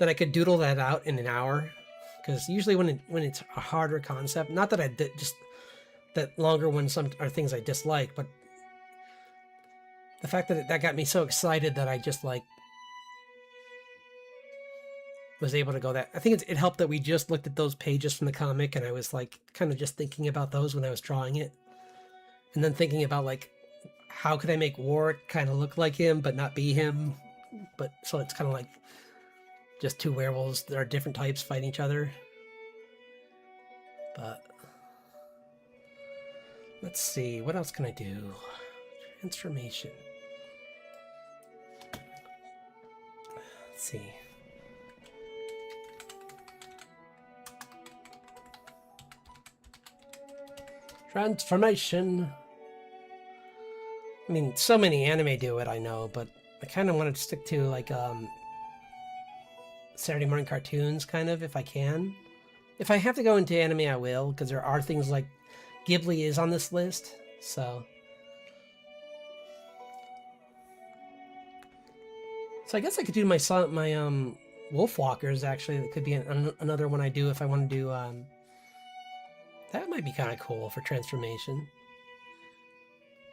I could doodle that out in an hour. Because usually when it's a harder concept, not that that longer ones are things I dislike, but the fact that that got me so excited that I just like was able to go that. I think it helped that we just looked at those pages from the comic, and I was like kind of just thinking about those when I was drawing it, and then thinking about like how could I make Warwick kind of look like him but not be him, but so it's kind of like just two werewolves that are different types fighting each other. But let's see, what else can I do? Transformation. Let's see. Transformation. I mean, so many anime do it, I know, but I kind of wanted to stick to like Saturday morning cartoons, kind of, if I can. If I have to go into anime, I will, because there are things like Ghibli is on this list, so. So I guess I could do my Wolfwalkers, actually. That could be another one I do if I want to do, that might be kind of cool for transformation.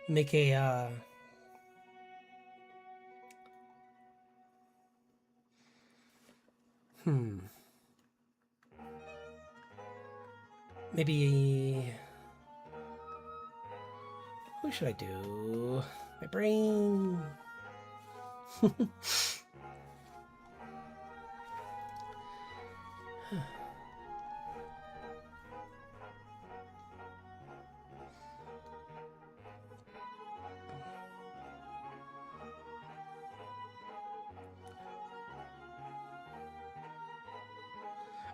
Make a, maybe... Who should I do? My brain...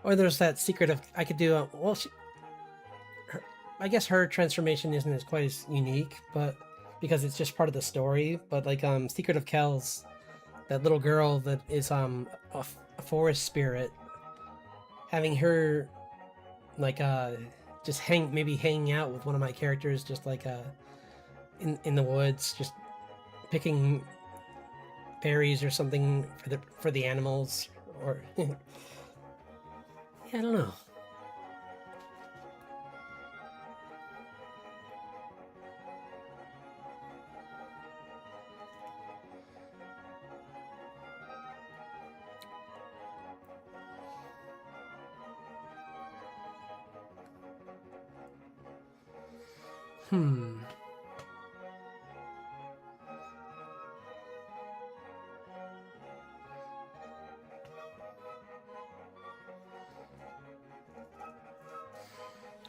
Or there's that secret of I could do I guess her transformation isn't as quite as unique, but because it's just part of the story. But like Secret of Kells, that little girl that is a forest spirit, having her like just hanging out with one of my characters, just like in the woods, just picking berries or something for the animals, or yeah, I don't know.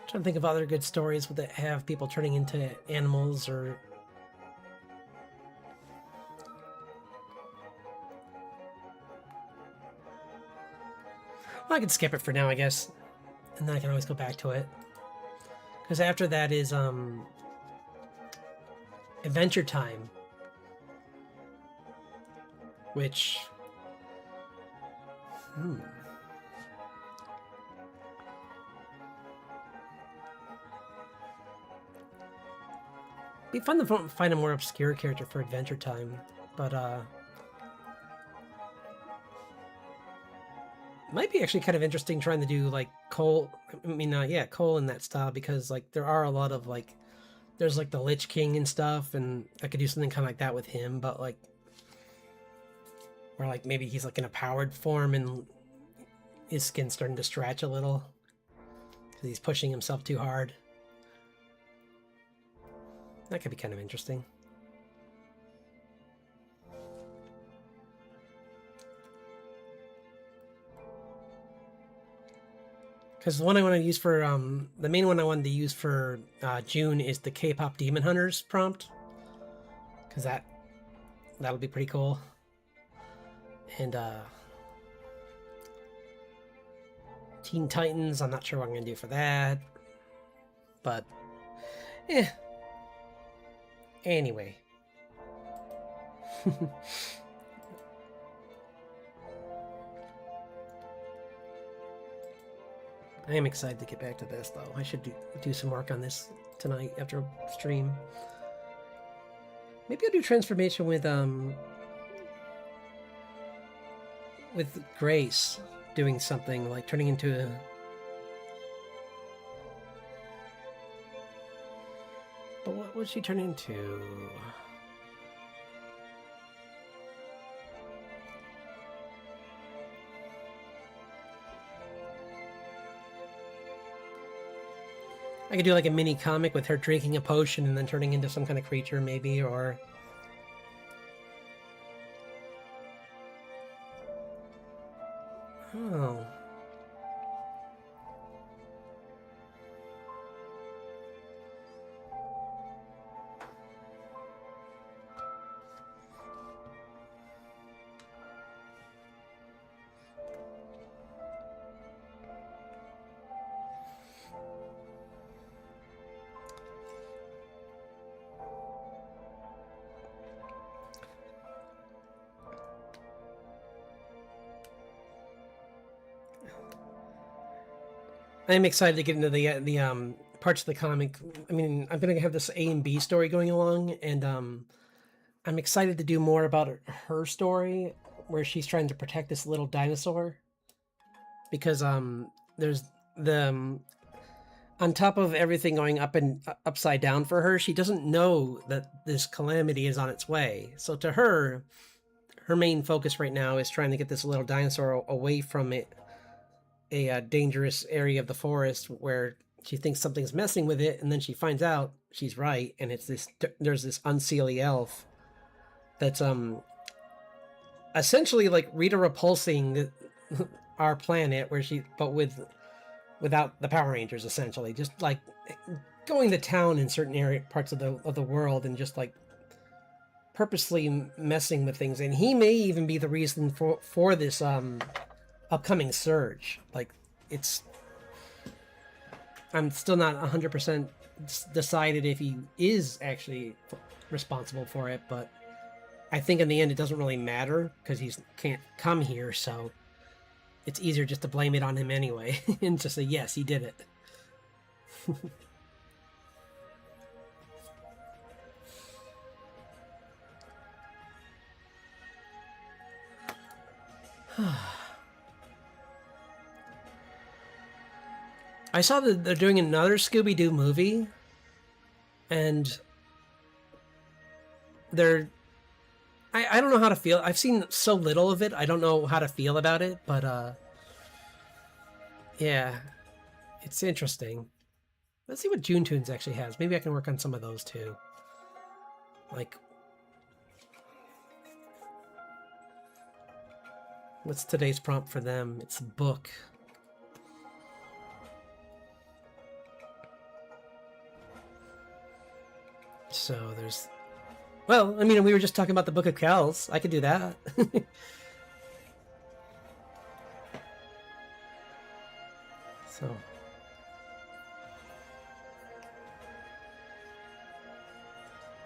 Trying to think of other good stories that have people turning into animals or... Well, I can skip it for now, I guess. And then I can always go back to it. Because after that is, Adventure Time. Which... Be fun to find a more obscure character for Adventure Time, but might be actually kind of interesting trying to do like Cole. I mean, yeah, Cole in that style, because like there are a lot of like there's like the Lich King and stuff, and I could do something kind of like that with him, but like or like maybe he's like in a powered form and his skin's starting to stretch a little because he's pushing himself too hard. That could be kind of interesting. Because the one I want to use for, the main one I wanted to use for June is the K-pop Demon Hunters prompt. Because that'll be pretty cool. And Teen Titans, I'm not sure what I'm going to do for that. But, anyway. I am excited to get back to this, though. I should do some work on this tonight after stream. Maybe I'll do transformation with Grace, doing something like turning into a... But what would she turn into? I could do like a mini comic with her drinking a potion and then turning into some kind of creature, maybe, or... Oh. I'm excited to get into the parts of the comic. I mean, I'm gonna have this A and B story going along, and I'm excited to do more about her story, where she's trying to protect this little dinosaur. Because there's the on top of everything going up and upside down for her, she doesn't know that this calamity is on its way. So to her, her main focus right now is trying to get this little dinosaur away from a dangerous area of the forest where she thinks something's messing with it, and then she finds out she's right, and it's there's this unseelie elf that's essentially like Rita repulsing our planet, where but without the Power Rangers, essentially just like going to town in certain parts of the world and just like purposely messing with things. And he may even be the reason for this upcoming surge. Like, I'm still not 100% decided if he is actually responsible for it, but I think in the end it doesn't really matter because he can't come here, so it's easier just to blame it on him anyway and just say, yes, he did it. I saw that they're doing another Scooby-Doo movie, and I don't know how to feel. I've seen so little of it, I don't know how to feel about it, but yeah, it's interesting. Let's see what June Tunes actually has. Maybe I can work on some of those too. Like, what's today's prompt for them? It's a book. So there's... Well, I mean, we were just talking about the Book of Kells. I could do that. So...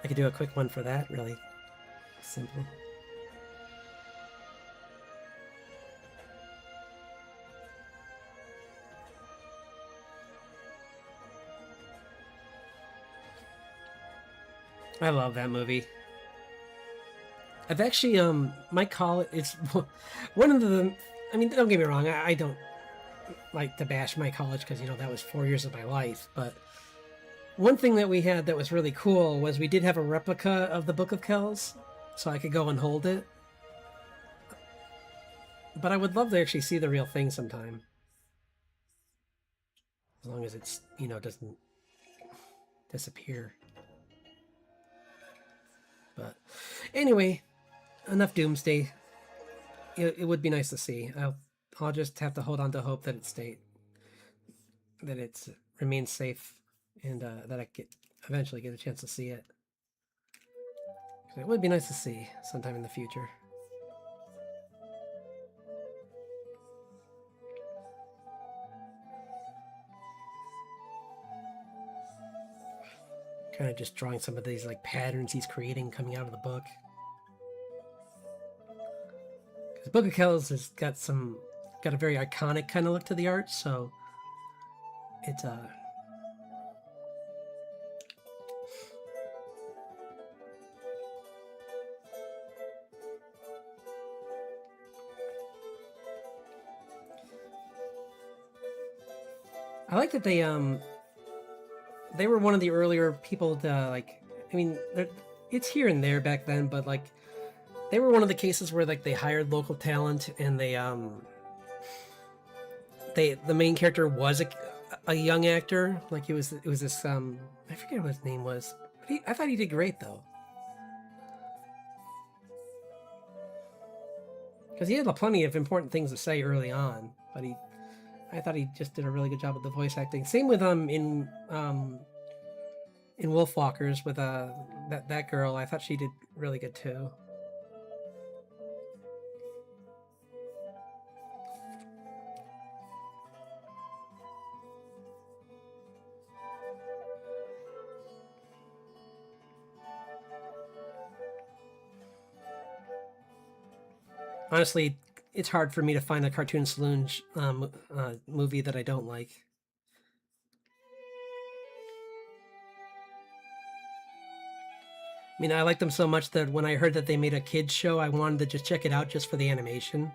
I could do a quick one for that, really simple. I love that movie. I've actually, my college, it's one of the, I mean, don't get me wrong, I don't like to bash my college because, you know, that was 4 years of my life, but one thing that we had that was really cool was we did have a replica of the Book of Kells, so I could go and hold it. But I would love to actually see the real thing sometime. As long as it's, you know, doesn't disappear. But anyway, enough Doomsday. It would be nice to see. I'll just have to hold on to hope that it remains safe, and that I eventually get a chance to see it. It would be nice to see sometime in the future. Kind of just drawing some of these like patterns he's creating coming out of the book. Because Book of Kells has got a very iconic kind of look to the art, so it's I like that they were one of the earlier people to like. I mean, it's here and there back then, but like they were one of the cases where like they hired local talent and the main character was a young actor. Like it was this I forget what his name was, but I thought he did great though. Because he had plenty of important things to say early on, but I thought he just did a really good job with the voice acting. Same with in Wolfwalkers with that girl. I thought she did really good too. Honestly, it's hard for me to find a Cartoon Saloon movie that I don't like. I mean, I like them so much that when I heard that they made a kids show, I wanted to just check it out just for the animation.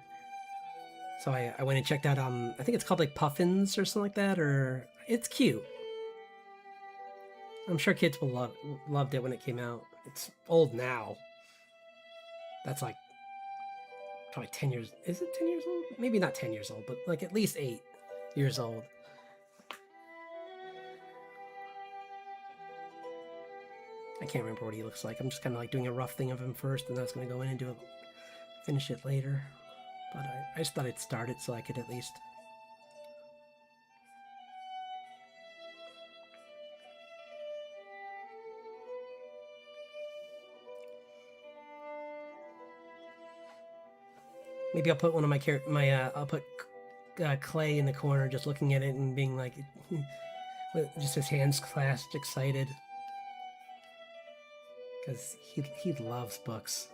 So I went and checked out I think it's called like Puffins or something like that, or it's cute. I'm sure kids will loved it when it came out. It's old now. That's like probably 10 years. Is it 10 years old? Maybe not 10 years old, but like at least 8 years old. I can't remember what he looks like. I'm just kind of like doing a rough thing of him first, and then I was going to go in and finish it later. But I just thought I'd start it so I could at least. Maybe I'll put one of I'll put Clay in the corner, just looking at it and being like, with just his hands clasped, excited, because he loves books.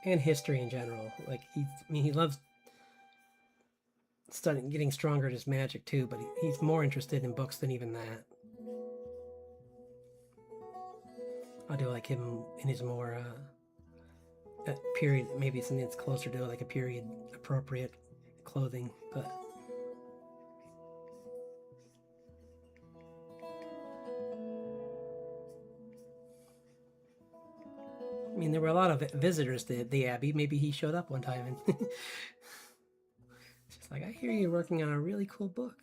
And history in general. Like he loves getting stronger at his magic too, but he's more interested in books than even that. I'll do like him in his more period, maybe something that's closer to like a period appropriate clothing, but. I mean, there were a lot of visitors to the Abbey. Maybe he showed up one time and it's just like, I hear you're working on a really cool book.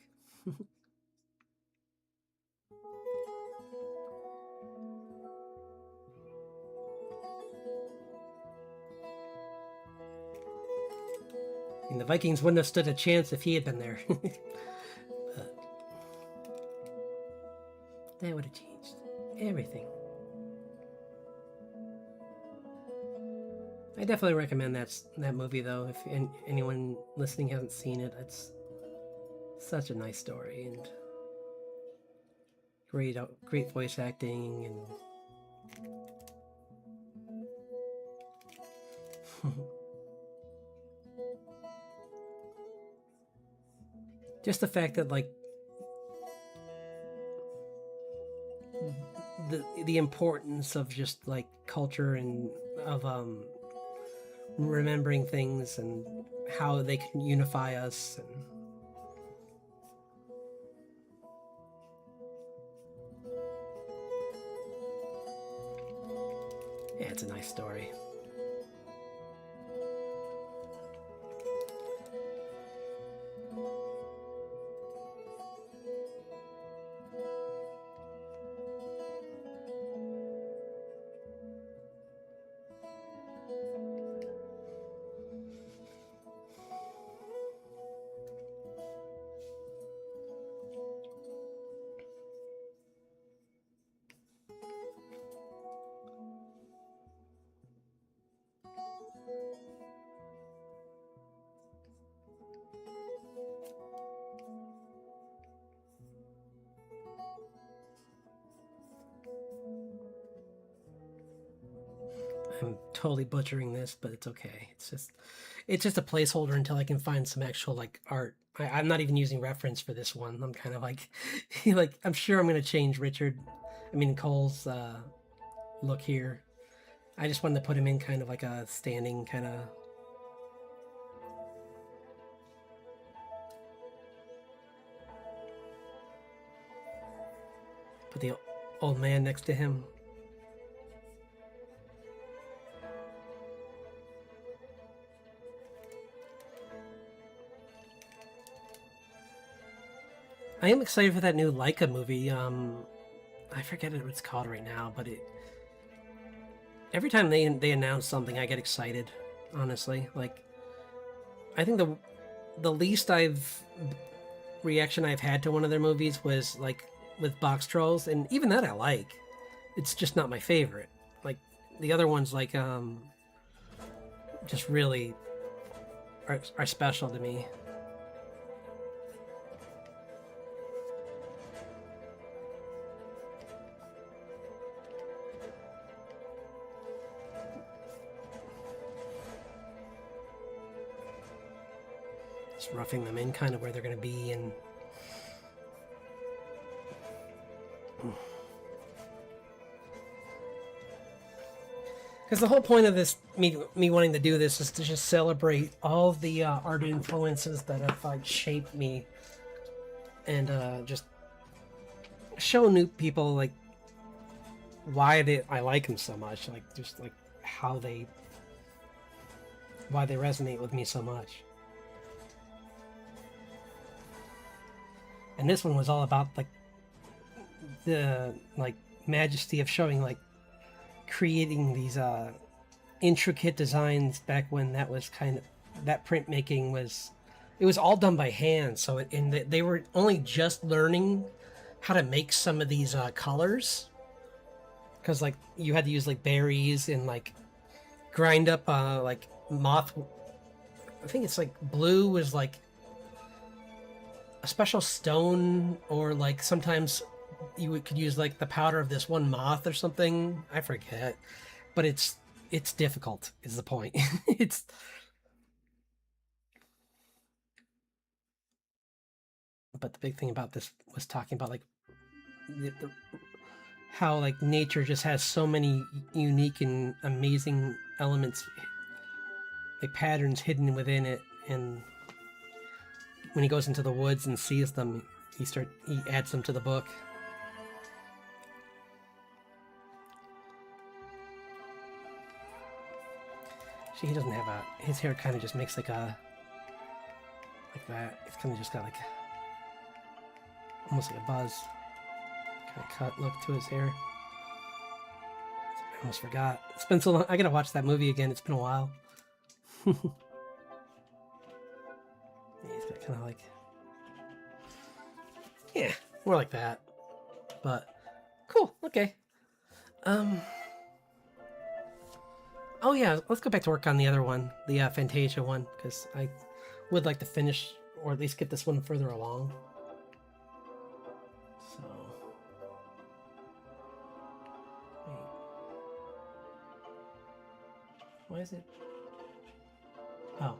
I mean, the Vikings wouldn't have stood a chance if he had been there. But that would have changed everything. I definitely recommend that movie though. If anyone listening hasn't seen it, it's such a nice story and great voice acting and. Just the fact that like the importance of just like culture and of remembering things and how they can unify us and. Yeah, it's a nice story. I'm totally butchering this, but it's okay. It's just a placeholder until I can find some actual like art. I'm not even using reference for this one. I'm kind of like, like I'm sure I'm gonna change Cole's look here. I just wanted to put him in kind of like a standing kind of. Put the old man next to him. I am excited for that new Laika movie. I forget what it's called right now, but every time they announce something, I get excited. Honestly, like I think the least reaction I've had to one of their movies was like with Box Trolls, and even that I like. It's just not my favorite. Like the other ones, like just really are special to me. Just roughing them in kind of where they're going to be, and because the whole point of this, me wanting to do this, is to just celebrate all of the art influences that have like shaped me, and just show new people like why I like them so much, like just like why they resonate with me so much. And this one was all about like the like majesty of showing like creating these intricate designs back when that was kind of that printmaking was all done by hand. So they were only just learning how to make some of these colors, because like you had to use like berries and like grind up like moth. I think it's like blue was like a special stone, or like sometimes could use like the powder of this one moth or something. I forget, but it's difficult is the point. But the big thing about this was talking about like how like nature just has so many unique and amazing elements, like patterns hidden within it, and when he goes into the woods and sees them, he adds them to the book. See, he doesn't have his hair kind of just makes like that. It's kind of just got like almost like a buzz kind of cut look to his hair. I almost forgot. It's been so long. I gotta watch that movie again. It's been a while. He's got kind of like, yeah, more like that. But cool. Okay. Oh yeah, let's go back to work on the other one, the Fantasia one, because I would like to finish, or at least get this one further along. So, wait. Why is it? Oh.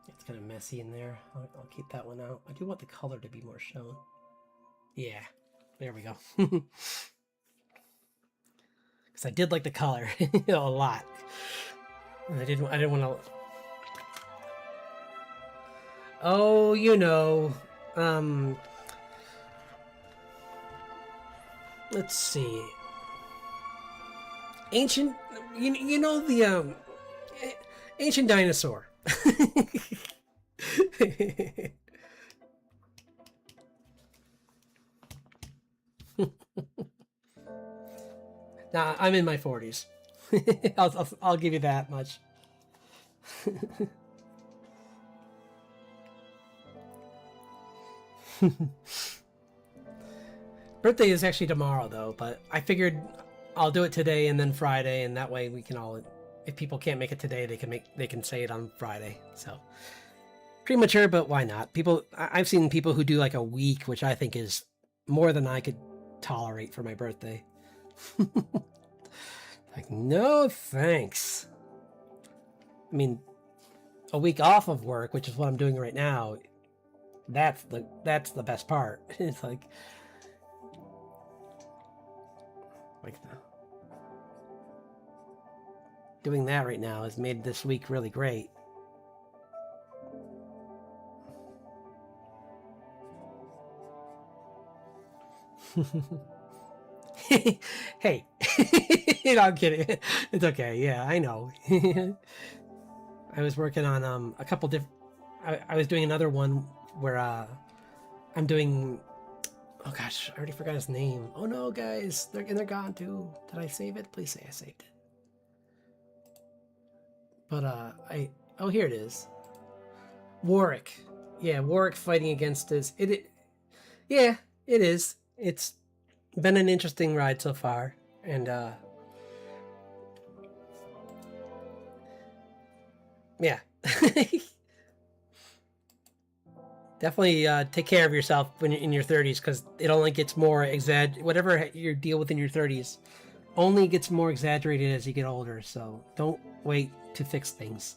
It's kind of messy in there. I'll keep that one out. I do want the color to be more shown. Yeah, there we go. Because I did like the color a lot. And I didn't want to. Oh, you know. Let's see. Ancient. You know the ancient dinosaur. Nah, I'm in my 40s. I'll give you that much. Birthday is actually tomorrow though, but I figured I'll do it today and then Friday, and that way we can all, if people can't make it today, they can say it on Friday. So premature, but why not? I've seen people who do like a week, which I think is more than I could tolerate for my birthday. Like, no thanks. I mean, a week off of work, which is what I'm doing right now, that's the best part. It's like doing that right now has made this week really great. Hey, I'm kidding. It's okay. Yeah, I know. I was working on a couple different. I was doing another one where I'm doing. Oh gosh, I already forgot his name. Oh no, guys, they're gone too. Did I save it? Please say I saved it. But oh, here it is. Warwick. Yeah, Warwick fighting against yeah, it is. It's been an interesting ride so far, and yeah. Definitely take care of yourself when you're in your 30s, because it only gets more whatever you deal with in your 30s only gets more exaggerated as you get older, so don't wait to fix things.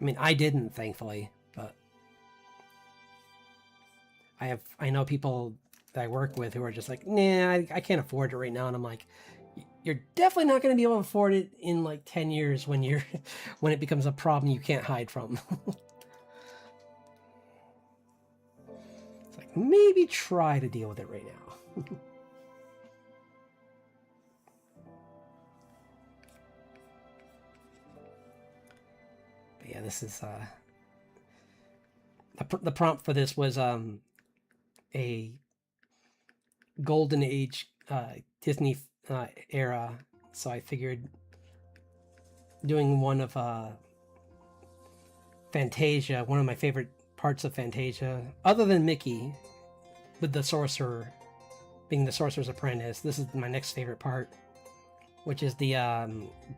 I mean, I didn't, thankfully, but I know people that I work with who are just like, nah, I can't afford it right now, and I'm like, you're definitely not going to be able to afford it in like 10 years when when it becomes a problem you can't hide from. It's like, maybe try to deal with it right now. But yeah, this is the prompt for this was a golden age Disney era, so I figured doing one of Fantasia, one of my favorite parts of Fantasia, other than Mickey, with the sorcerer being the sorcerer's apprentice. This is my next favorite part, which is the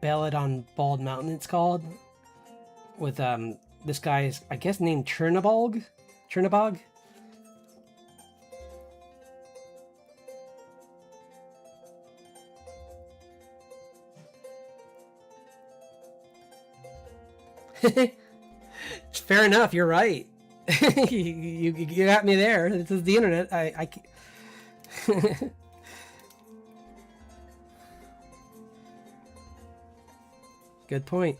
Ballad on Bald Mountain, it's called, with this guy's, I guess, named Chernabog. Fair enough, you're right. you got me there. This is the internet. I Good point.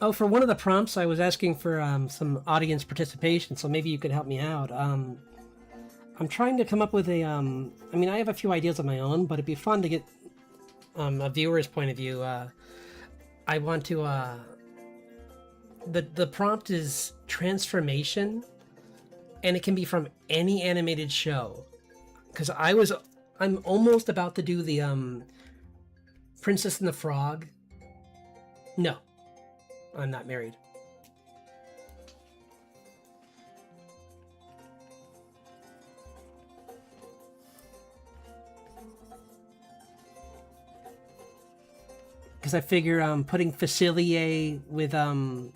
Oh, for one of the prompts, I was asking for some audience participation, so maybe you could help me out. I'm trying to come up with I mean, I have a few ideas of my own, but it'd be fun to get a viewer's point of view. I want to. The prompt is transformation, and it can be from any animated show. Because I'm almost about to do the Princess and the Frog. No, I'm not married. Because I figure putting Facilier with one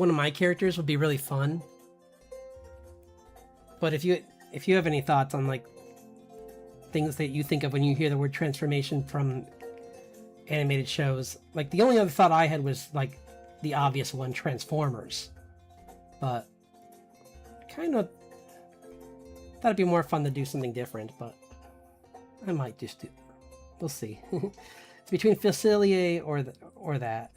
of my characters would be really fun. But if you have any thoughts on like things that you think of when you hear the word transformation from animated shows, like the only other thought I had was like the obvious one, Transformers. But kind of thought it'd be more fun to do something different, but I might just do. We'll see. It's between Facilier or that.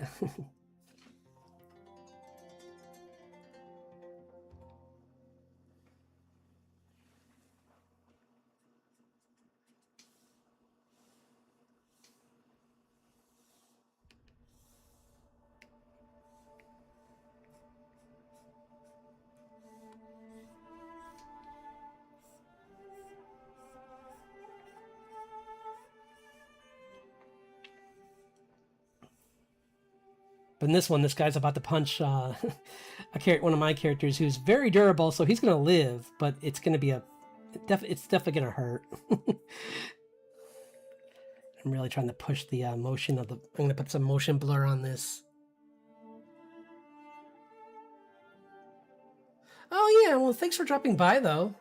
But in this one, this guy's about to punch one of my characters who's very durable, so he's gonna live, but it's gonna be it's definitely gonna hurt. I'm really trying to push the motion of I'm gonna put some motion blur on this. Oh yeah, well thanks for dropping by though,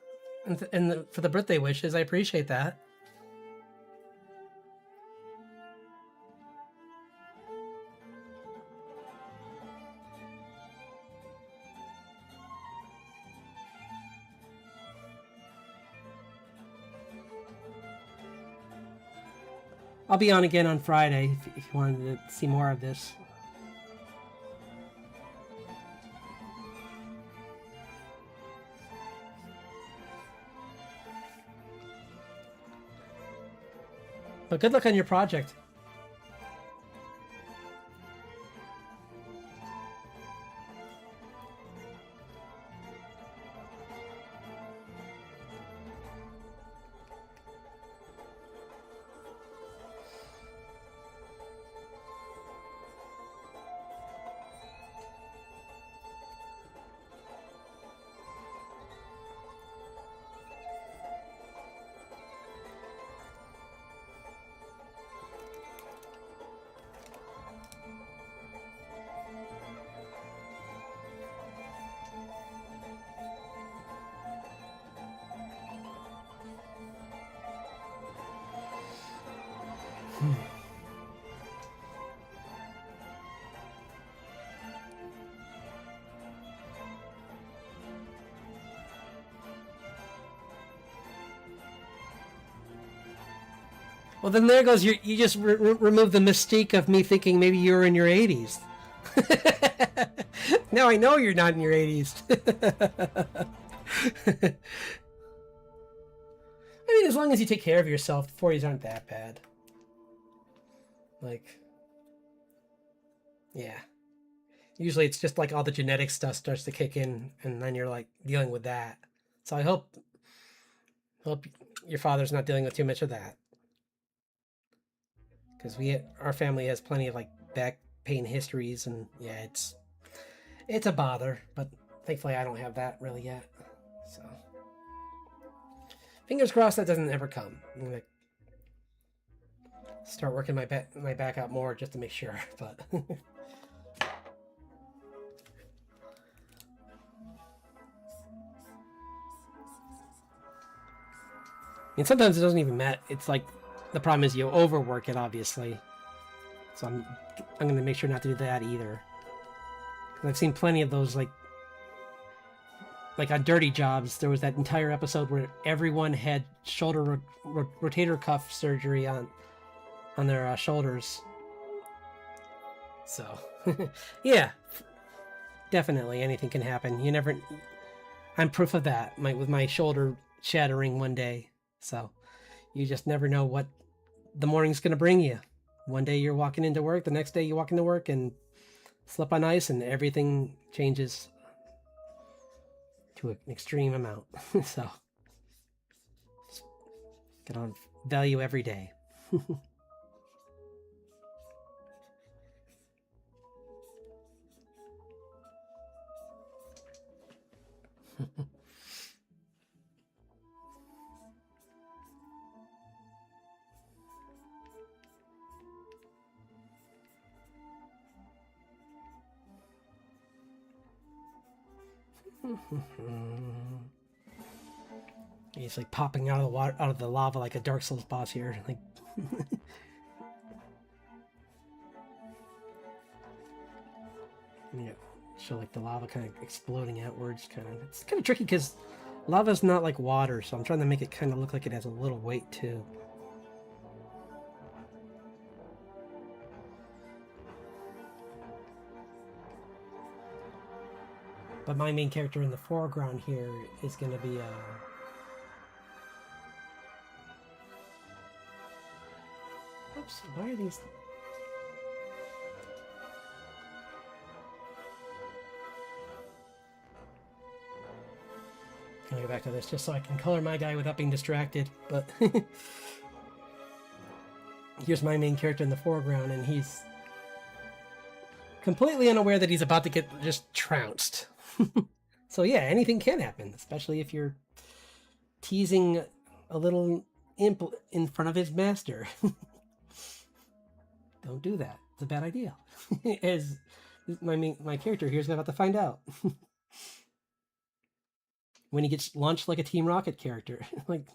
and for the birthday wishes. I appreciate that. I'll be on again on Friday if you wanted to see more of this. But good luck on your project. Well, then there goes you just remove the mystique of me thinking maybe you were in your 80s. Now I know you're not in your 80s. I mean, as long as you take care of yourself, the 40s aren't that bad. Like, yeah. Usually it's just like all the genetic stuff starts to kick in, and then you're like dealing with that. So I hope your father's not dealing with too much of that. Because our family has plenty of like back pain histories, and yeah, it's a bother. But thankfully, I don't have that really yet. So fingers crossed that doesn't ever come. I'm gonna start working my back out more just to make sure. But and sometimes it doesn't even matter. It's like the problem is you overwork it, obviously. So I'm going to make sure not to do that either. I've seen plenty of those, like on Dirty Jobs. There was that entire episode where everyone had shoulder rotator cuff surgery on their shoulders. So yeah, definitely anything can happen. You never. I'm proof of that. With my shoulder shattering one day. So you just never know what the morning's going to bring you. One day you're walking into work, the next day you walk into work and slip on ice and everything changes to an extreme amount. So just gotta value every day. He's like popping out of the water, out of the lava like a Dark Souls boss here. Like, show like the lava kind of exploding outwards. It's kind of tricky because lava's not like water, so I'm trying to make it kind of look like it has a little weight too. But my main character in the foreground here is going to be oops, why are these... I'm gonna go back to this just so I can color my guy without being distracted, but here's my main character in the foreground, and he's completely unaware that he's about to get just trounced. So yeah, anything can happen, especially if you're teasing a little imp in front of his master. Don't do that. It's a bad idea. As my character here is about to find out. When he gets launched like a Team Rocket character. Like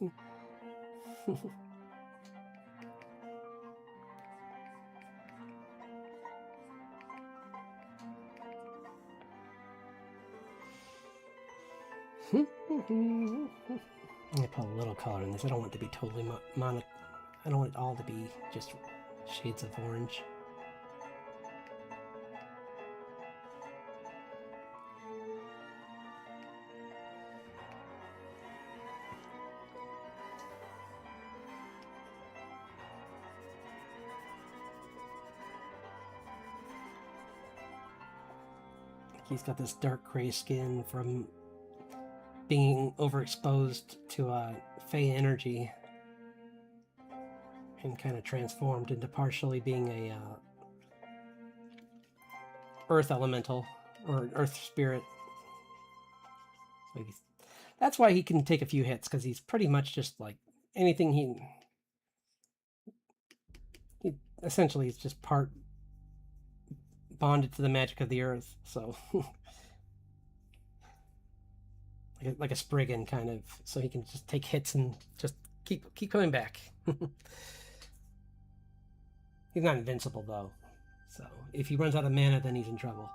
I'm gonna put a little color in this. I don't want it to be totally mono. I don't want it all to be just shades of orange. He's got this dark gray skin from being overexposed to Fey energy and kind of transformed into partially being a earth elemental or earth spirit. So that's why he can take a few hits, because he's pretty much just like anything he essentially is just part bonded to the magic of the earth. So like a Spriggan kind of, so he can just take hits and just keep coming back. He's not invincible though, so if he runs out of mana, then he's in trouble.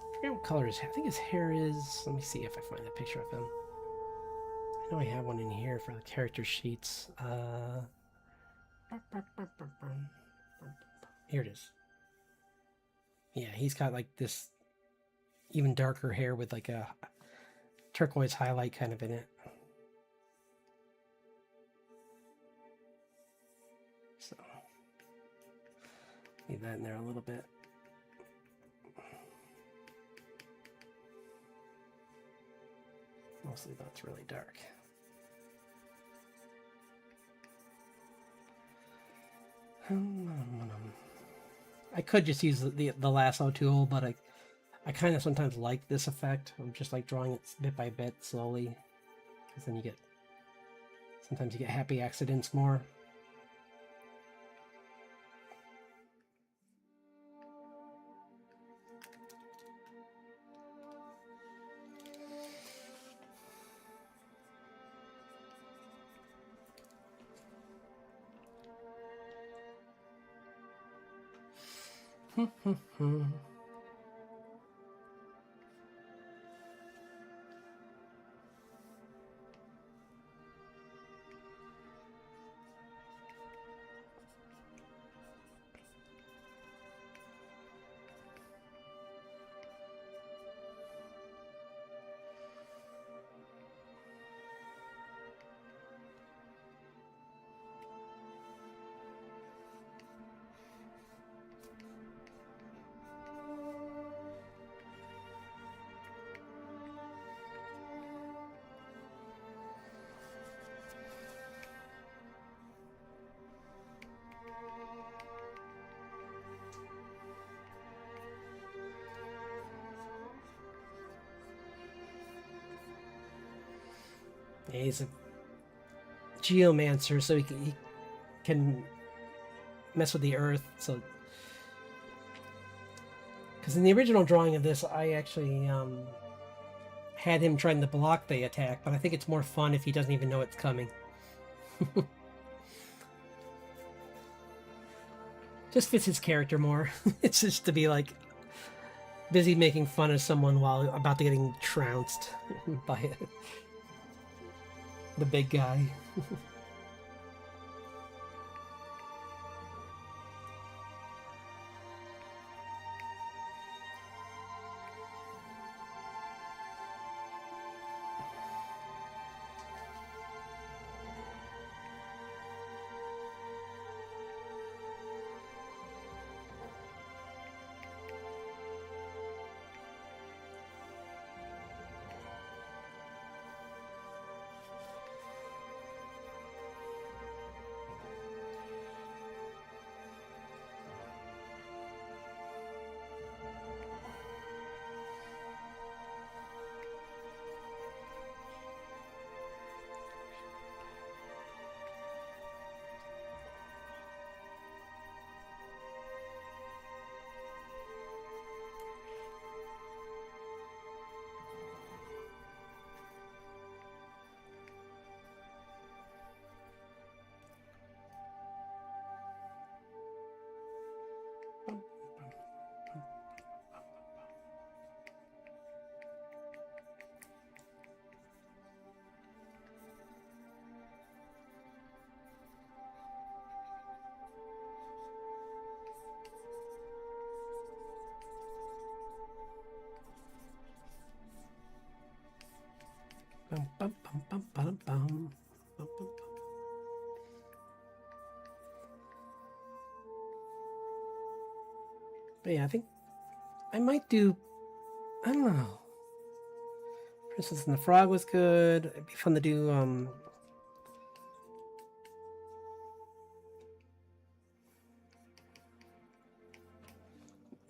I forget what color his hair. I think his hair is. Let me see if I find a picture of him. I know I have one in here for the character sheets. Here it is. Yeah, he's got like this even darker hair with like a turquoise highlight kind of in it. So leave that in there a little bit. Mostly though it's really dark. I could just use the lasso tool, but I kind of sometimes like this effect of just like drawing it bit by bit slowly, because then sometimes you get happy accidents more. Yeah, he's a geomancer, so he can mess with the earth. So, because in the original drawing of this, I actually had him trying to block the attack, but I think it's more fun if he doesn't even know it's coming. Just fits his character more. It's just to be like busy making fun of someone while about to getting trounced by the big guy. Bum, bum, bum, bum, bum, bum. Bum, bum. But yeah, I think I might do. I don't know. Princess and the Frog was good. It'd be fun to do.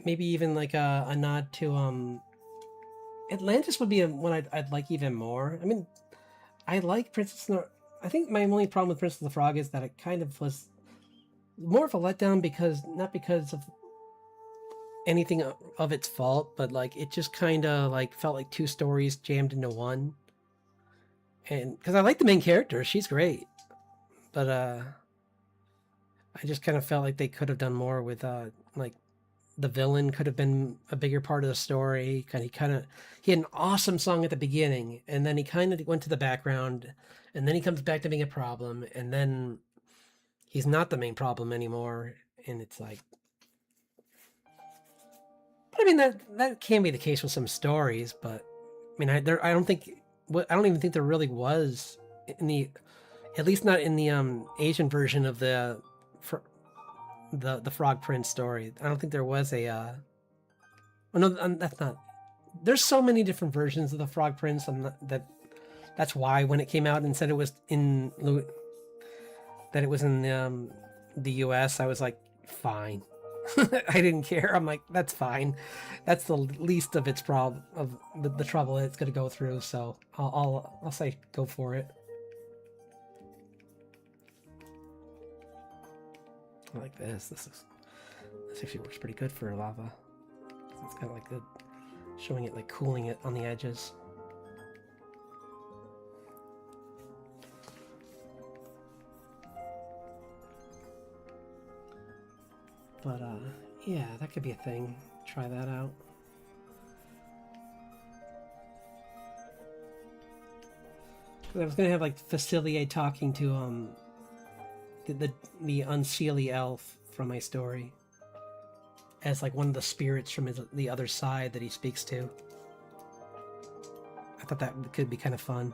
Maybe even like a nod to Atlantis would be one I'd like even more. I mean, I like Princess and the. I think my only problem with Princess and the Frog is that it kind of was more of a letdown because not because of anything of its fault, but like it just kind of like felt like two stories jammed into one. And because I like the main character, she's great, but I just kind of felt like they could have done more with like the villain could have been a bigger part of the story. He had an awesome song at the beginning, and then he kind of went to the background, and then he comes back to being a problem, and then he's not the main problem anymore, and it's like. But I mean that can be the case with some stories, but I mean I don't even think there really was in the, at least not in the Asian version of the Frog Prince story. I don't think there was a oh no, that's not. There's so many different versions of the Frog Prince. That's why when it came out and said it was in the U.S., I was like, fine. I didn't care. I'm like, that's fine. That's the least of its problem of the trouble it's going to go through. So I'll say go for it. I like this. This actually works pretty good for lava. It's kind of like good, showing it like cooling it on the edges. But yeah, that could be a thing. Try that out. I was gonna have like Facilier talking to the Unseelie elf from my story as like one of the spirits from the other side that he speaks to. I thought that could be kind of fun.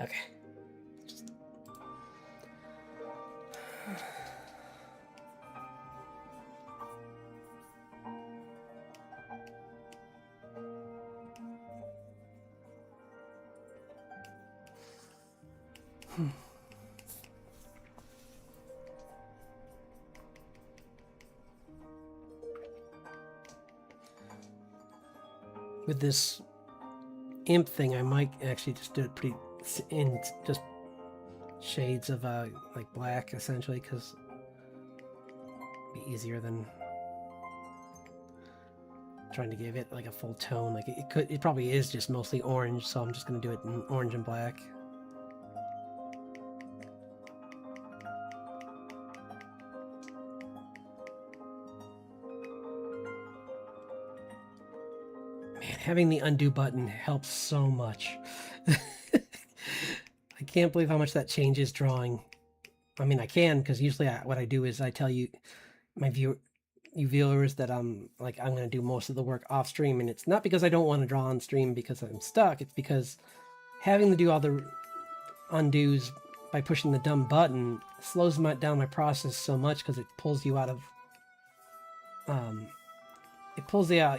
Okay. With this imp thing, I might actually just do it pretty in just shades of like black, essentially, because it'd be easier than trying to give it like a full tone. Like it probably is just mostly orange, so I'm just gonna do it in orange and black. Man, having the undo button helps so much. I can't believe how much that changes drawing. I mean, I can, because usually what I do is I tell you, you viewers, that I'm going to do most of the work off stream, and it's not because I don't want to draw on stream because I'm stuck. It's because having to do all the undos by pushing the dumb button slows down my process so much, because it pulls you out of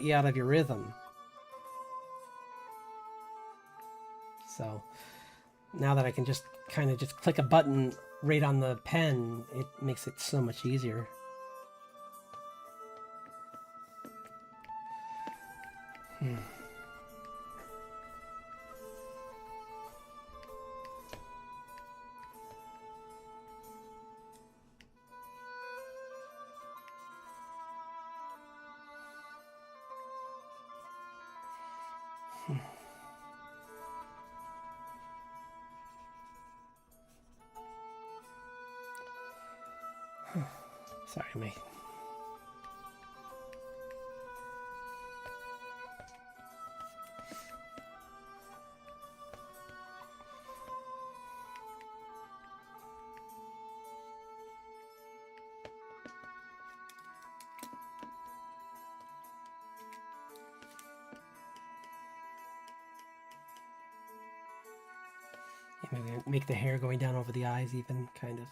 you out of your rhythm. So now that I can just kind of just click a button right on the pen, it makes it so much easier. Sorry, mate. Maybe make the hair going down over the eyes even, kind of.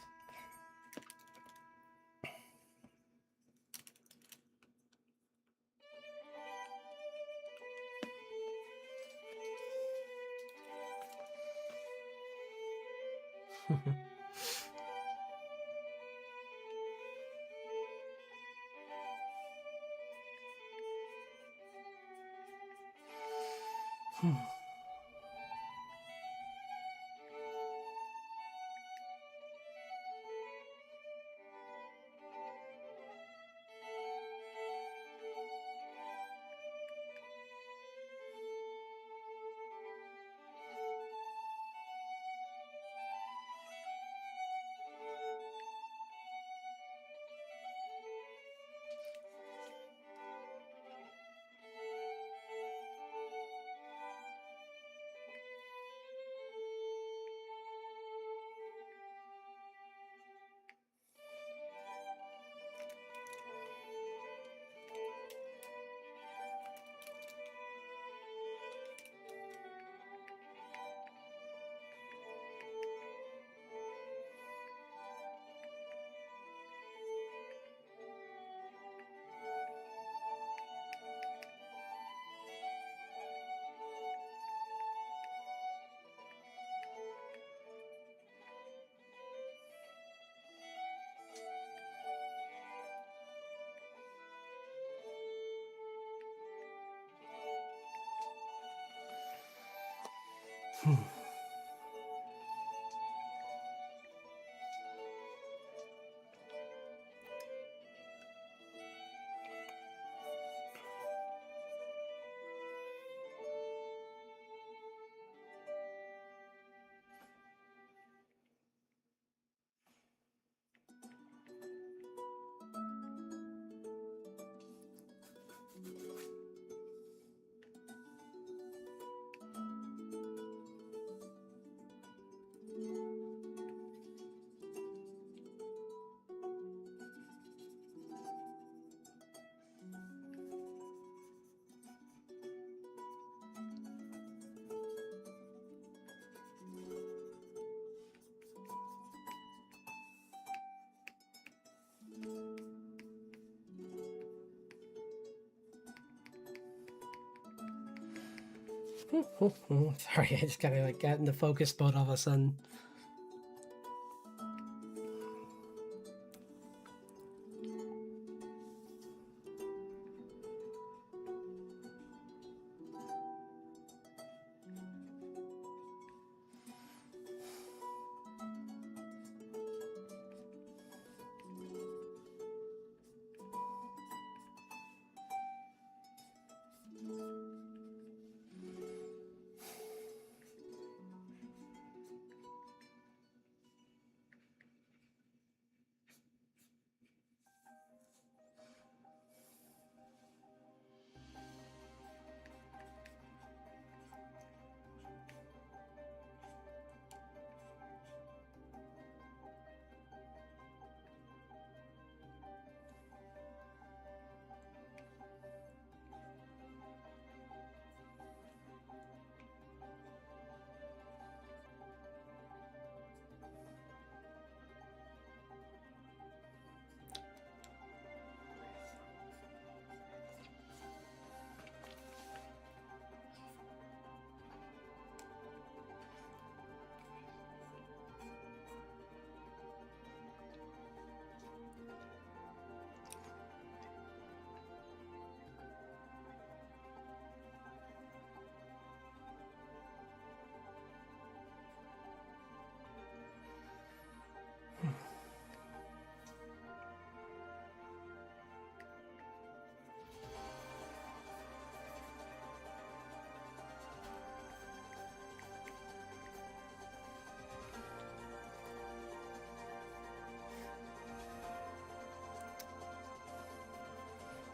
Sorry, I just kind of like got in the focus mode all of a sudden.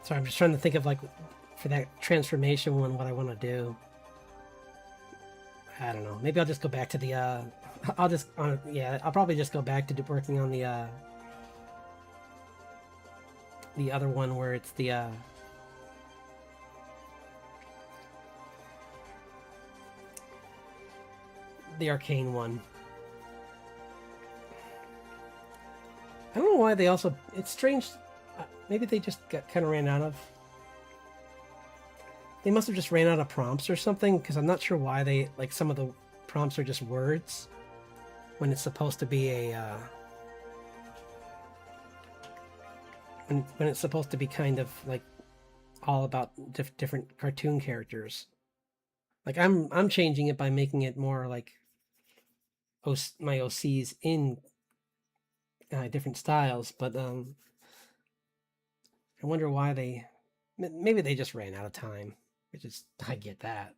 So I'm just trying to think of like for that transformation one, what I want to do. I don't know. Maybe I'll just go back to the. I'll just yeah. I'll probably just go back to working on the other one where it's the arcane one. I don't know why they also. It's strange. Maybe they just kind of ran out of. They must have just ran out of prompts or something, because I'm not sure why they like some of the prompts are just words when it's supposed to be a when it's supposed to be kind of like all about different cartoon characters. Like I'm changing it by making it more like my OCs in different styles, but I wonder why they. Maybe they just ran out of time. Which is, I get that.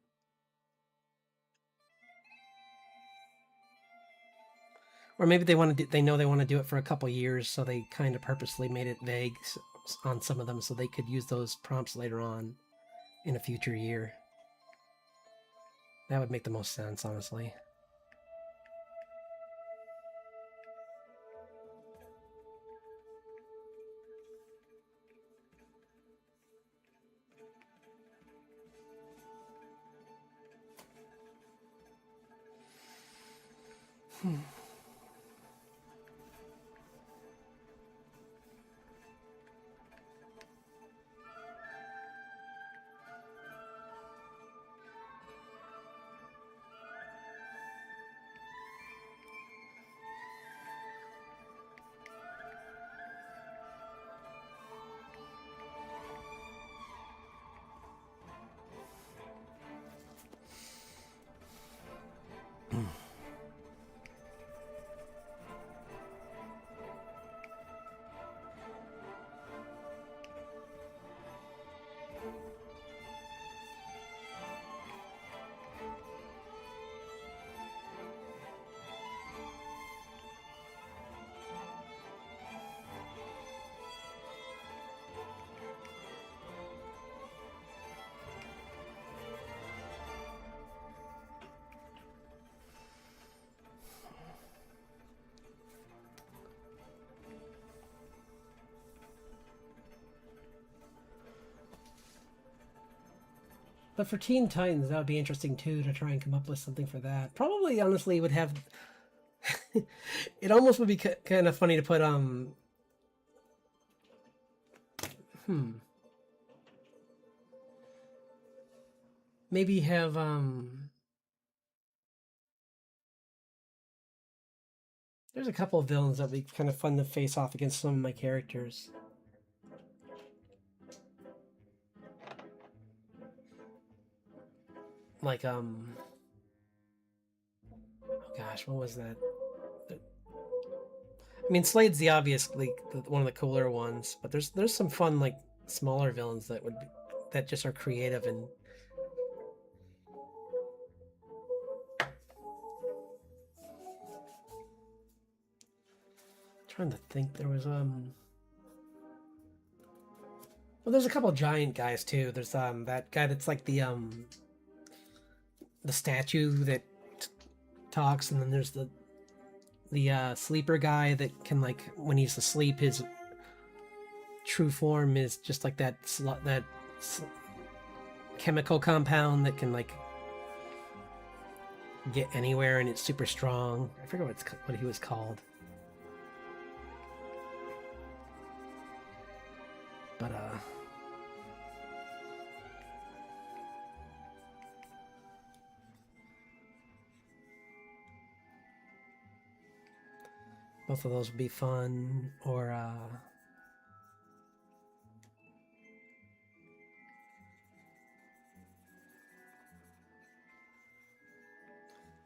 Or maybe they want to. They know they want to do it for a couple years, so they kind of purposely made it vague on some of them, so they could use those prompts later on in a future year. That would make the most sense, honestly. But for Teen Titans, that would be interesting too, to try and come up with something for that. Probably, honestly, would have. It almost would be kind of funny to put maybe have there's a couple of villains that would be kind of fun to face off against some of my characters. Like oh gosh, what was that? I mean, Slade's the obviously one of the cooler ones, but there's some fun like smaller villains that would be, that just are creative and. Trying to think, there was well, there's a couple giant guys too. There's that guy that's like the statue that talks, and then there's the sleeper guy that can, like, when he's asleep, his true form is just like that chemical compound that can like get anywhere, and it's super strong. I forget what he was called. But both of those would be fun. Or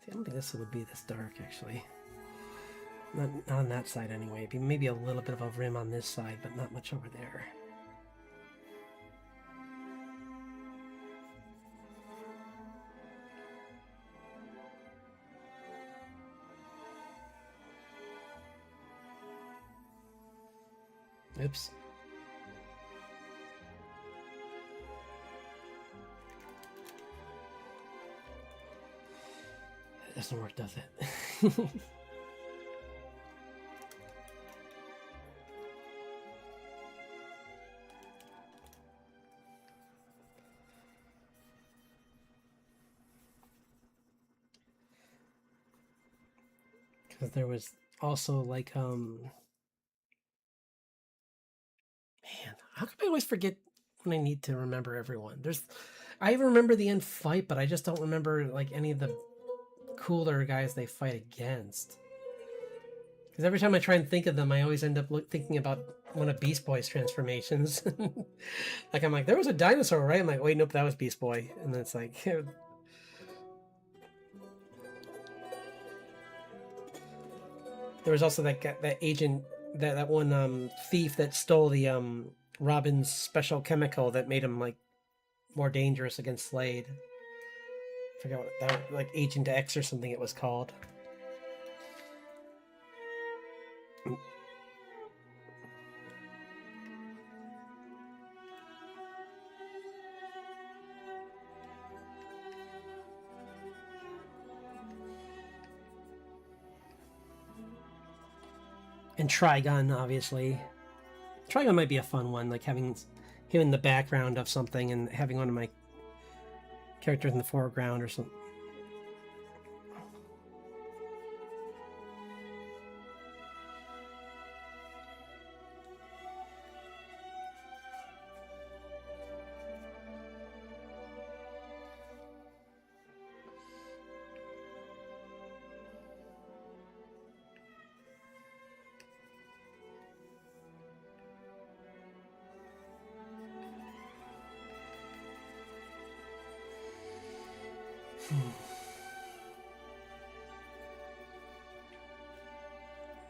see, I don't think this would be this dark, actually. Not on that side anyway. It'd be maybe a little bit of a rim on this side, but not much over there. Oops. That doesn't work, does it? Because there was also like man, how come I always forget when I need to remember everyone? I remember the end fight, but I just don't remember like any of the cooler guys they fight against. Because every time I try and think of them, I always end up thinking about one of Beast Boy's transformations. Like I'm like, there was a dinosaur, right? I'm like, wait, nope, that was Beast Boy, and then it's like. There was also that agent, that one thief that stole the Robin's special chemical that made him like more dangerous against Slade. I forgot what that, like Agent X or something it was called. And Trigun, obviously. Trigun might be a fun one, like having him in the background of something and having one of my characters in the foreground or something.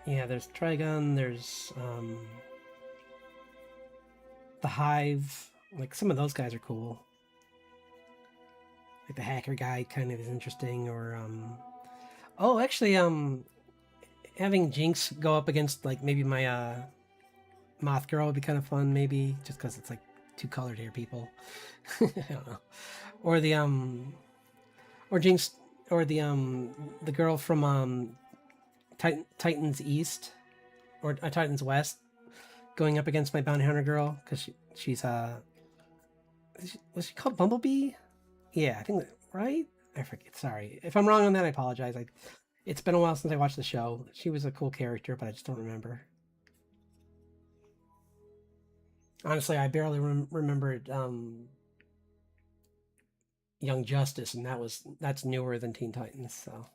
Yeah, there's Trigun, there's the Hive. Like some of those guys are cool. Like the hacker guy kind of is interesting, or oh, actually having Jinx go up against like maybe my Moth Girl would be kind of fun, maybe just because it's like two colored hair people. I don't know, or the or Jinx, or the girl from Titans East, or Titans West, going up against my Bounty Hunter girl, because she's was she called Bumblebee? Yeah, I think that, right. I forget. Sorry if I'm wrong on that. I apologize. It's been a while since I watched the show. She was a cool character, but I just don't remember. Honestly, I barely remembered Young Justice, and that's newer than Teen Titans. So.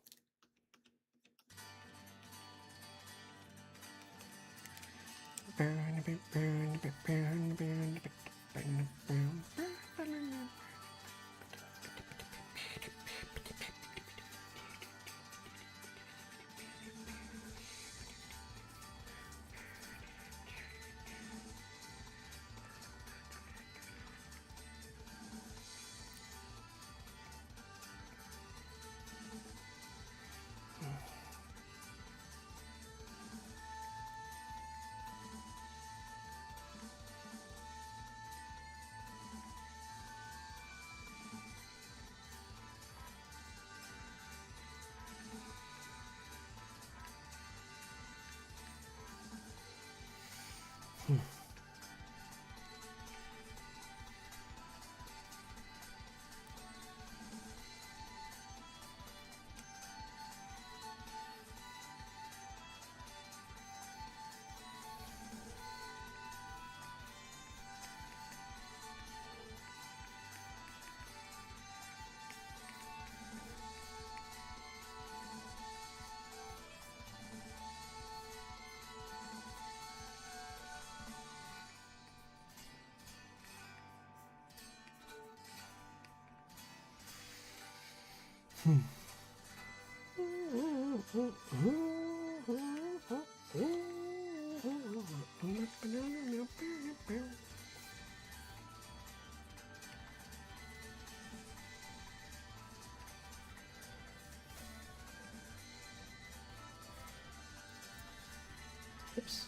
Oops.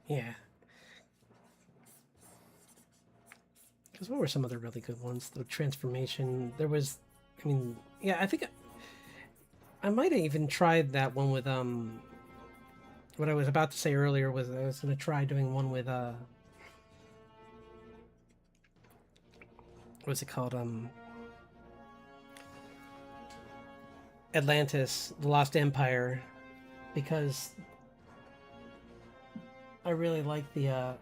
Yeah. Because what were some other really good ones? The Transformation. There was, I mean, yeah, I think I might have even tried that one with What I was about to say earlier was I was going to try doing one with what's it called? Atlantis, The Lost Empire, because I really like the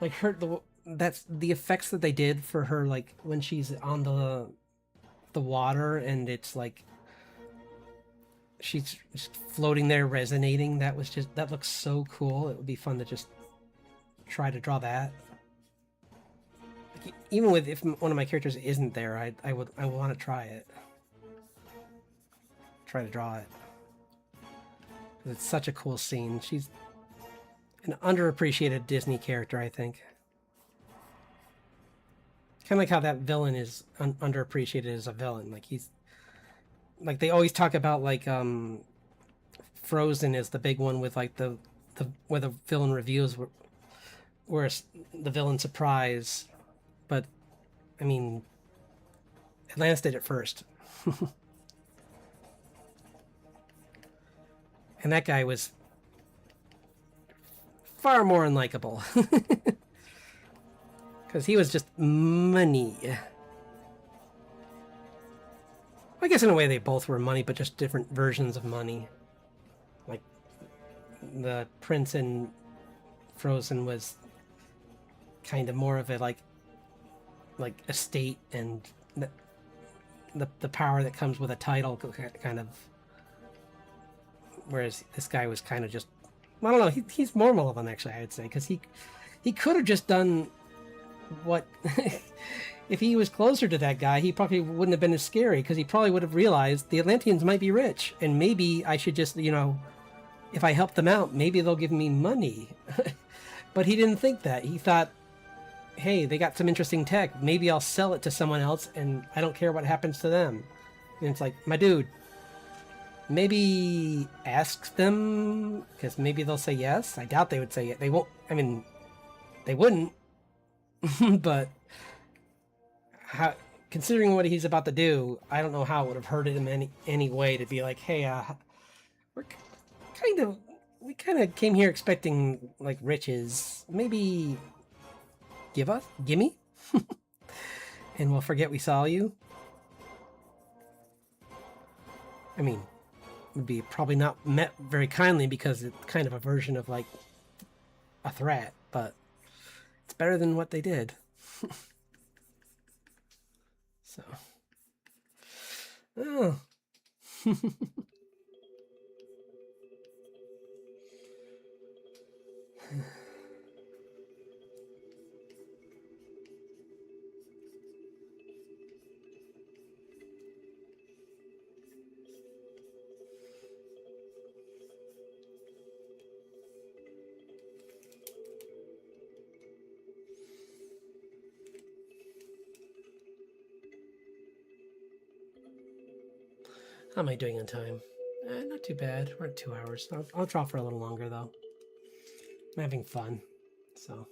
like her that's the effects that they did for her, like when she's on the water and it's like she's just floating there resonating. That looks so cool. It would be fun to just try to draw that. Like, even with if one of my characters isn't there, I would want to try it. Try to draw it. It's such a cool scene. She's an underappreciated Disney character, I think. Kind of like how that villain is underappreciated as a villain. Like he's like they always talk about like Frozen is the big one with like the where the villain reveals where the villain surprise, but I mean Atlantis did it first. And that guy was far more unlikable. Because he was just money. I guess in a way they both were money, but just different versions of money. Like, the prince in Frozen was kind of more of a, like estate and the power that comes with a title, kind of. Whereas this guy was kind of just, I don't know, he's more malevolent, actually, I would say, because he could have just done what if he was closer to that guy, he probably wouldn't have been as scary, because he probably would have realized the Atlanteans might be rich and maybe I should just, if I help them out, maybe they'll give me money. But he didn't think that. He thought, hey, they got some interesting tech, maybe I'll sell it to someone else and I don't care what happens to them. And it's like, my dude, maybe ask them, because maybe they'll say yes. I doubt they would say it. They won't. I mean, they wouldn't. But considering what he's about to do, I don't know how it would have hurted him any way to be like, hey, we kind of came here expecting like riches. Maybe gimme, and we'll forget we saw you. I mean, would be probably not met very kindly because it's kind of a version of like a threat, but it's better than what they did. So, oh. How am I doing on time? Not too bad. We're at 2 hours. I'll draw for a little longer, though. I'm having fun, so.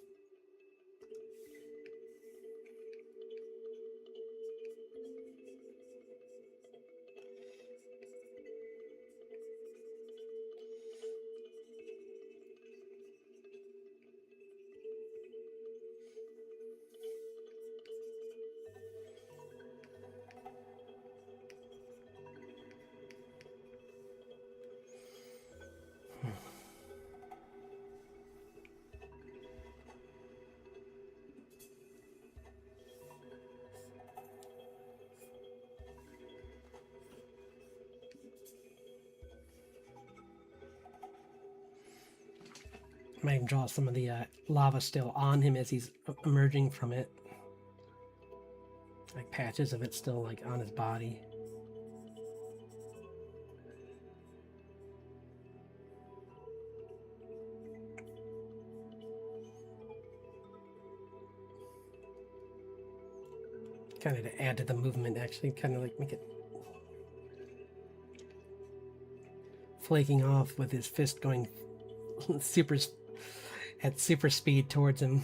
Might even draw some of the lava still on him as he's emerging from it. Like patches of it still like on his body. Kind of to add to the movement, actually, kind of like make it flaking off with his fist going super at super speed towards him.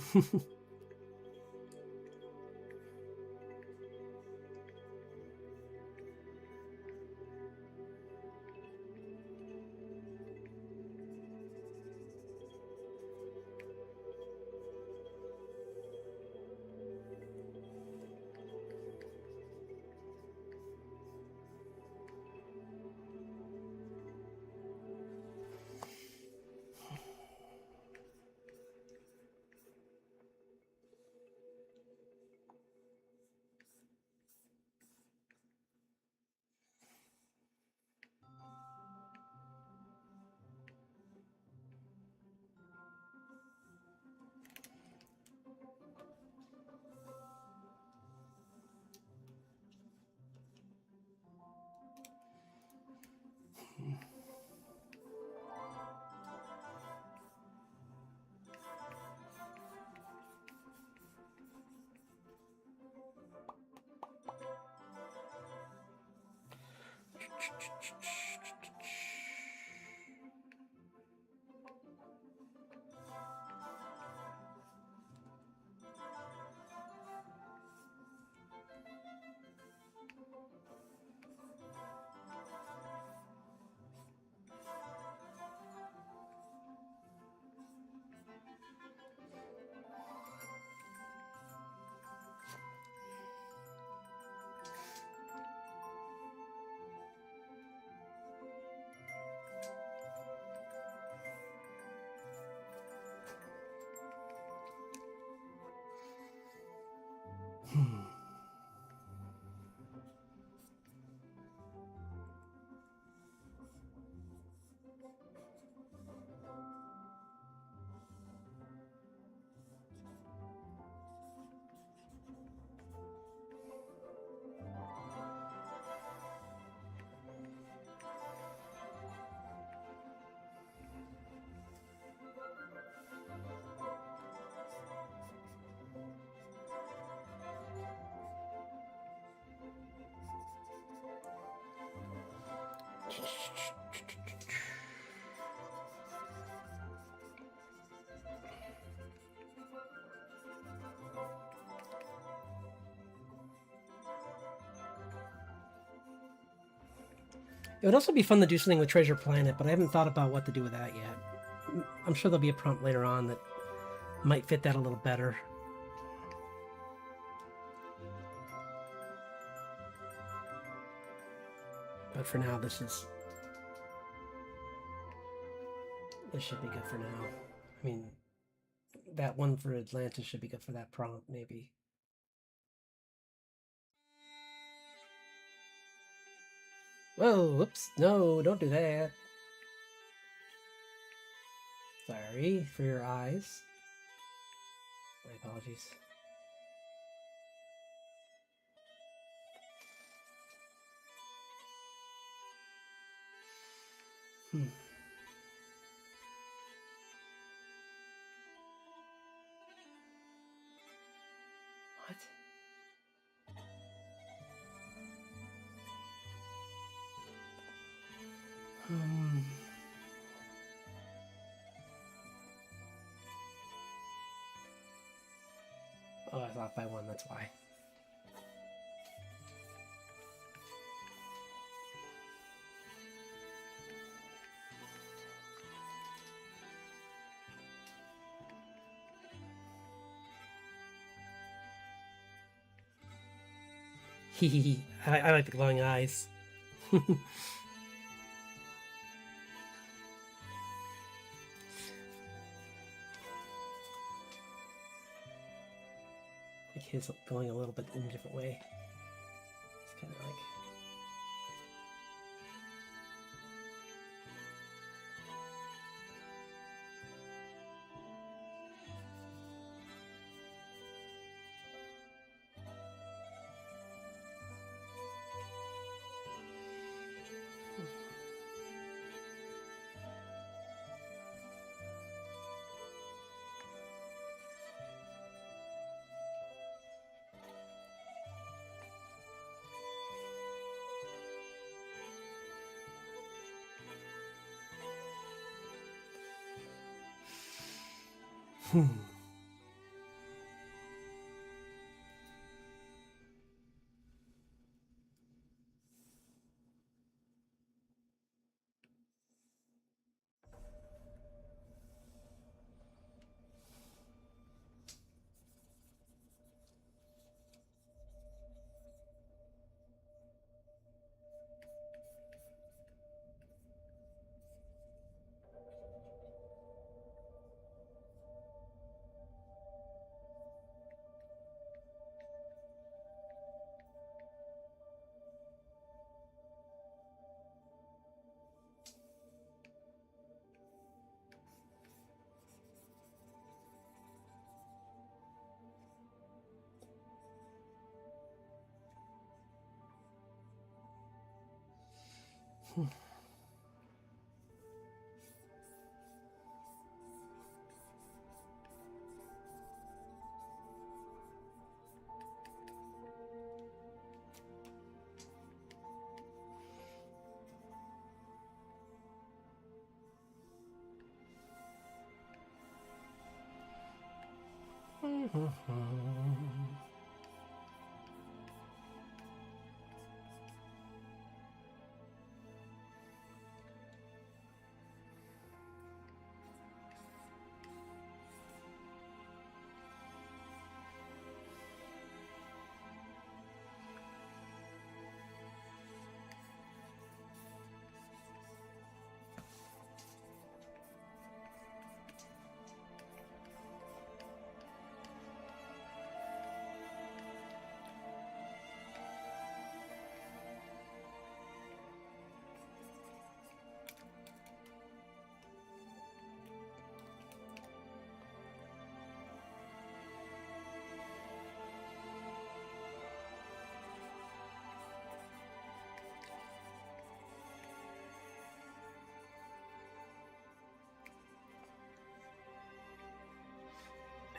It would also be fun to do something with Treasure Planet, but I haven't thought about what to do with that yet. I'm sure there'll be a prompt later on that might fit that a little better. But for now, this should be good for now. I mean, that one for Atlantis should be good for that prompt, maybe. Whoa, whoops, no, don't do that. Sorry for your eyes. My apologies. What? Oh, I was off by one, that's why. Hee I like the glowing eyes. Like his going a little bit in a different way. It's kind of like... Hmm.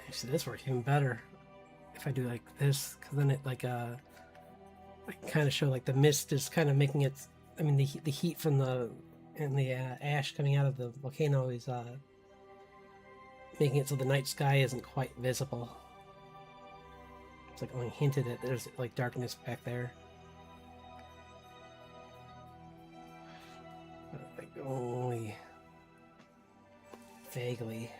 Actually, this works even better if I do like this, because then it like I kind of show like the mist is kind of making it. I mean, the heat from the and the ash coming out of the volcano is making it so the night sky isn't quite visible. It's like only hinted at there's like darkness back there. But, like only vaguely.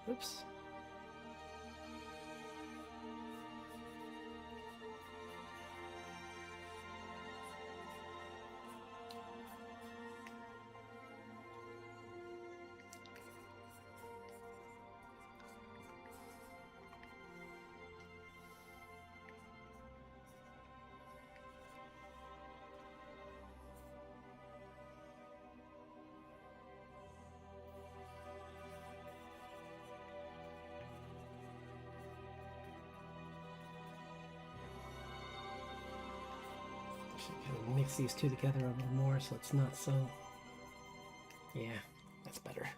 Oops. Kind of mix these two together a little more so it's not so. Yeah, that's better.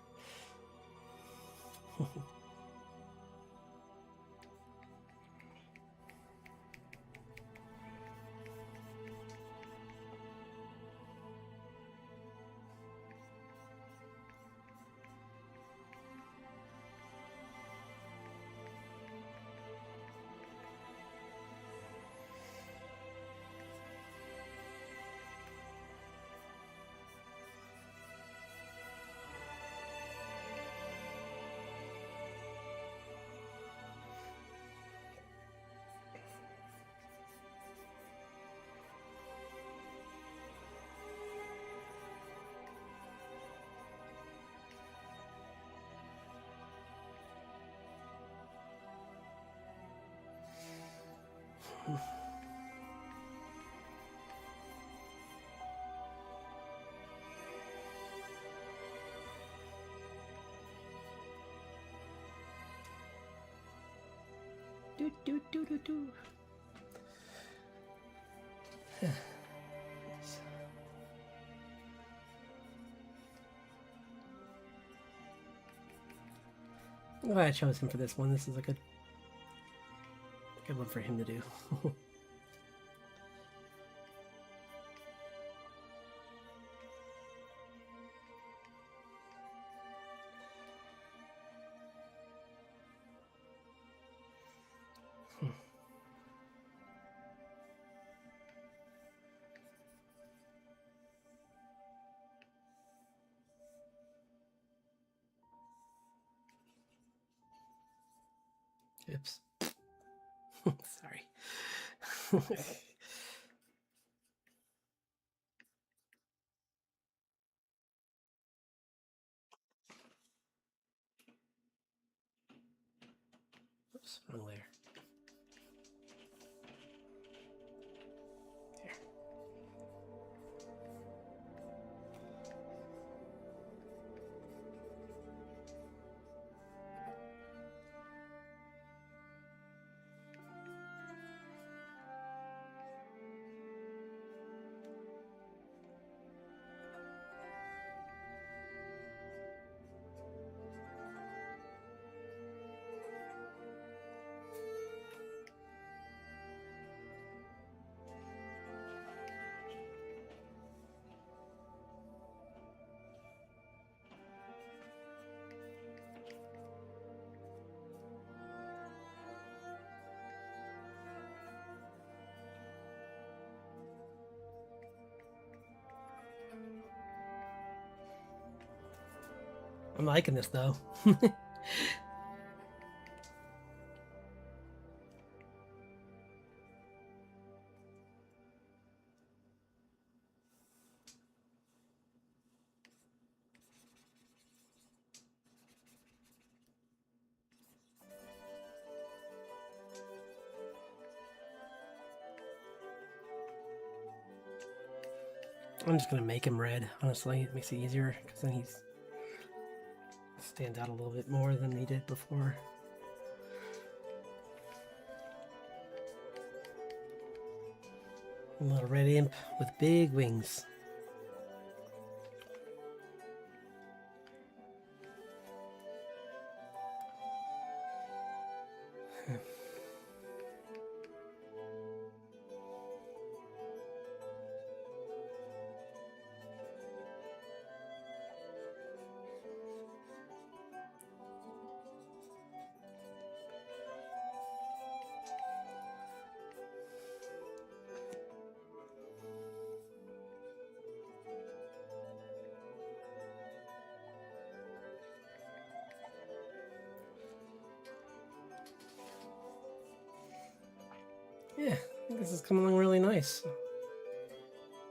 Do do do do do. I'm glad I chose him for this one. This is a good one for him to do. Oops. Sorry. Oops, wrong layer. There. I'm liking this though. I'm just gonna make him red, honestly. It makes it easier because then he's stands out a little bit more than he did before. A little red imp with big wings. Yeah, I think this is coming along really nice.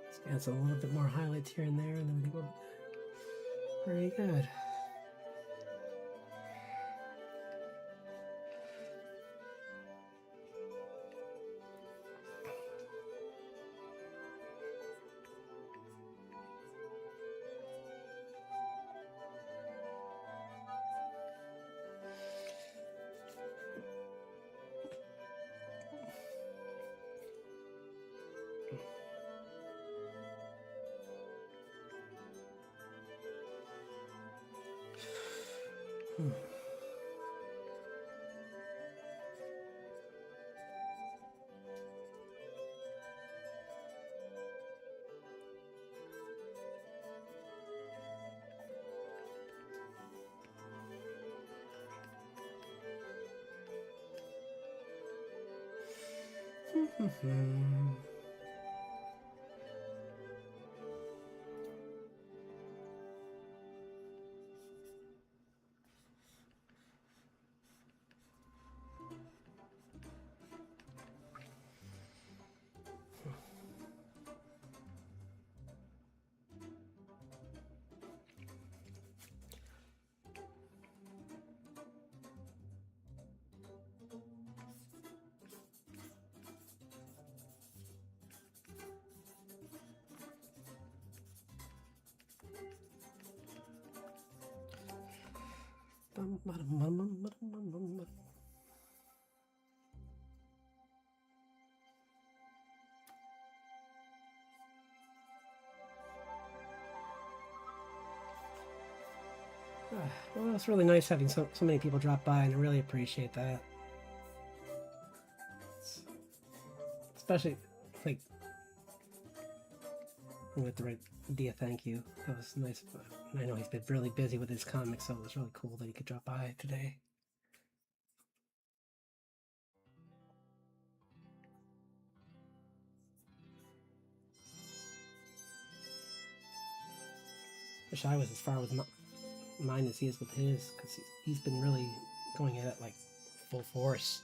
Let's add some a little bit more highlights here and there, and then we think we're pretty good. Well, it's really nice having so many people drop by, and I really appreciate that. Especially, like, with the right idea, thank you. That was nice. I know he's been really busy with his comics, so it was really cool that he could drop by today. Wish I was as far with mine as he is with his, because he's been really going at it like full force.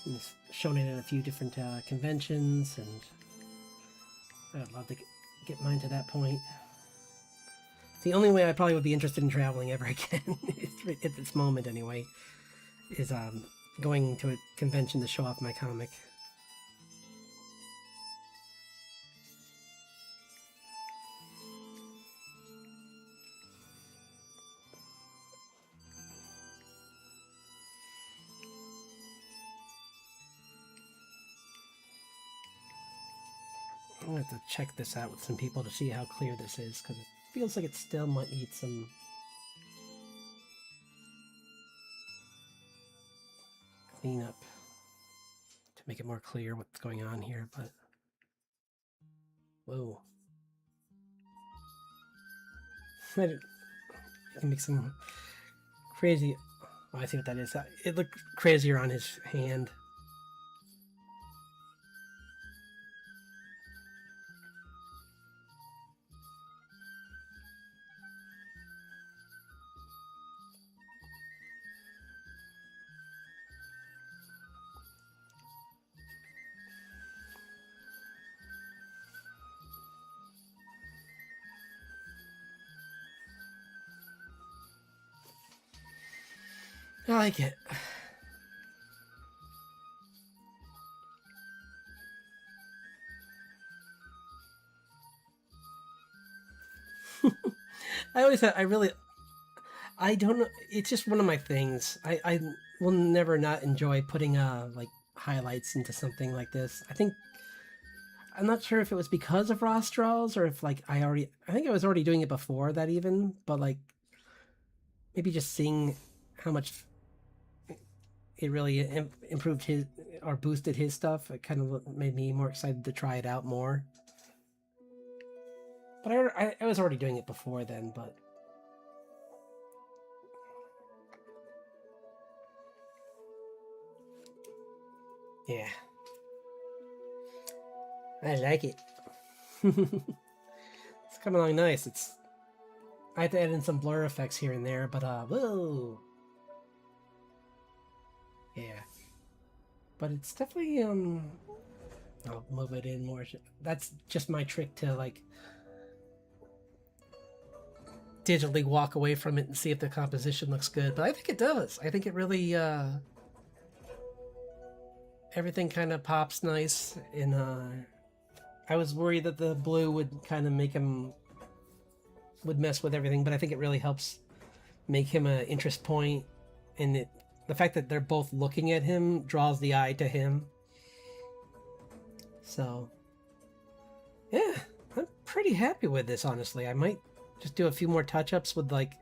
And he's shown it at a few different conventions, and I'd love to get mine to that point. It's the only way I probably would be interested in traveling ever again, at this moment anyway, is going to a convention to show off my comic. I'm gonna have to check this out with some people to see how clear this is, because it feels like it still might need some cleanup to make it more clear what's going on here, but whoa. I can make some crazy. Oh, I see what that is. It looked crazier on his hand. I like it. I don't know. It's just one of my things. I will never not enjoy putting like highlights into something like this. I'm not sure if it was because of Rostrals or if like I think I was already doing it before that even, but like maybe just seeing how much it really improved his or boosted his stuff. It kind of made me more excited to try it out more. But I was already doing it before then, but yeah. I like it. It's coming along nice. I had to add in some blur effects here and there, but whoa. Yeah. But it's definitely I'll move it in more. That's just my trick to like digitally walk away from it and see if the composition looks good. But I think it does. I think it really everything kind of pops nice. And I was worried that the blue would kind of make him would mess with everything, but I think it really helps make him an interest point, and the fact that they're both looking at him draws the eye to him. So yeah, I'm pretty happy with this, honestly. I might just do a few more touch-ups with like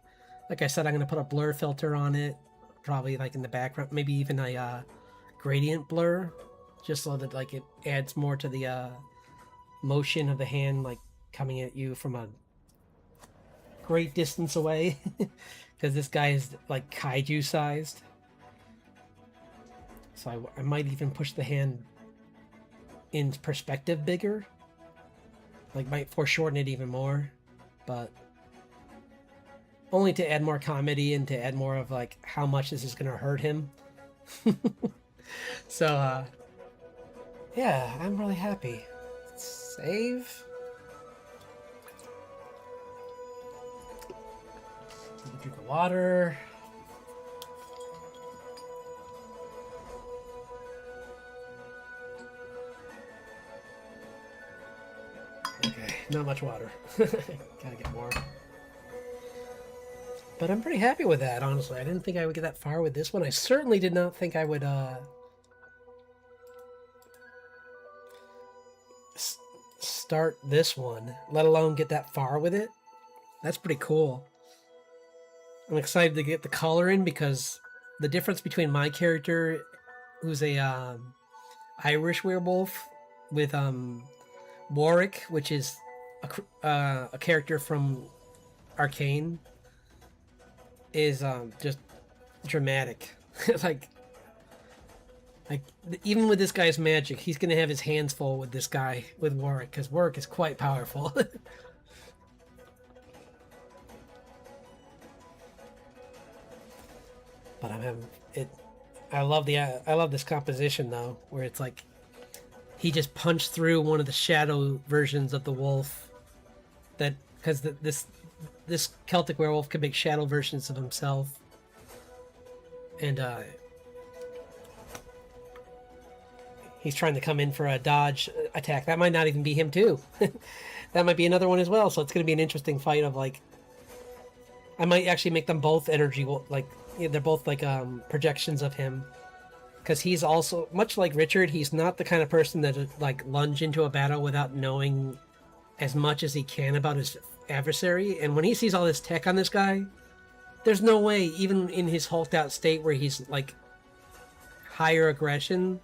I said, I'm gonna put a blur filter on it, probably like in the background, maybe even a gradient blur, just so that like it adds more to the motion of the hand, like coming at you from a great distance away, because this guy is like kaiju sized. So I might even push the hand in perspective bigger, like might foreshorten it even more, but only to add more comedy and to add more of like how much this is gonna hurt him. So yeah, I'm really happy. Save. Take a drink of water. Okay, not much water. Gotta get more. But I'm pretty happy with that, honestly. I didn't think I would get that far with this one. I certainly did not think I would start this one, let alone get that far with it. That's pretty cool. I'm excited to get the color in because the difference between my character, who's a Irish werewolf, with Warwick, which is a character from Arcane, is just dramatic. like like even with this guy's magic, he's gonna have his hands full with this guy, with Warwick, because Warwick is quite powerful. But I'm having it. I love this composition though, where it's like he just punched through one of the shadow versions of the wolf. That because this Celtic werewolf can make shadow versions of himself, and he's trying to come in for a dodge attack. That might not even be him too. That might be another one as well. So it's going to be an interesting fight of like. I might actually make them both energy like they're both like projections of him, because he's also much like Richard. He's not the kind of person that like lunge into a battle without knowing as much as he can about his adversary. And when he sees all this tech on this guy, there's no way, even in his hulked out state where he's like higher aggression,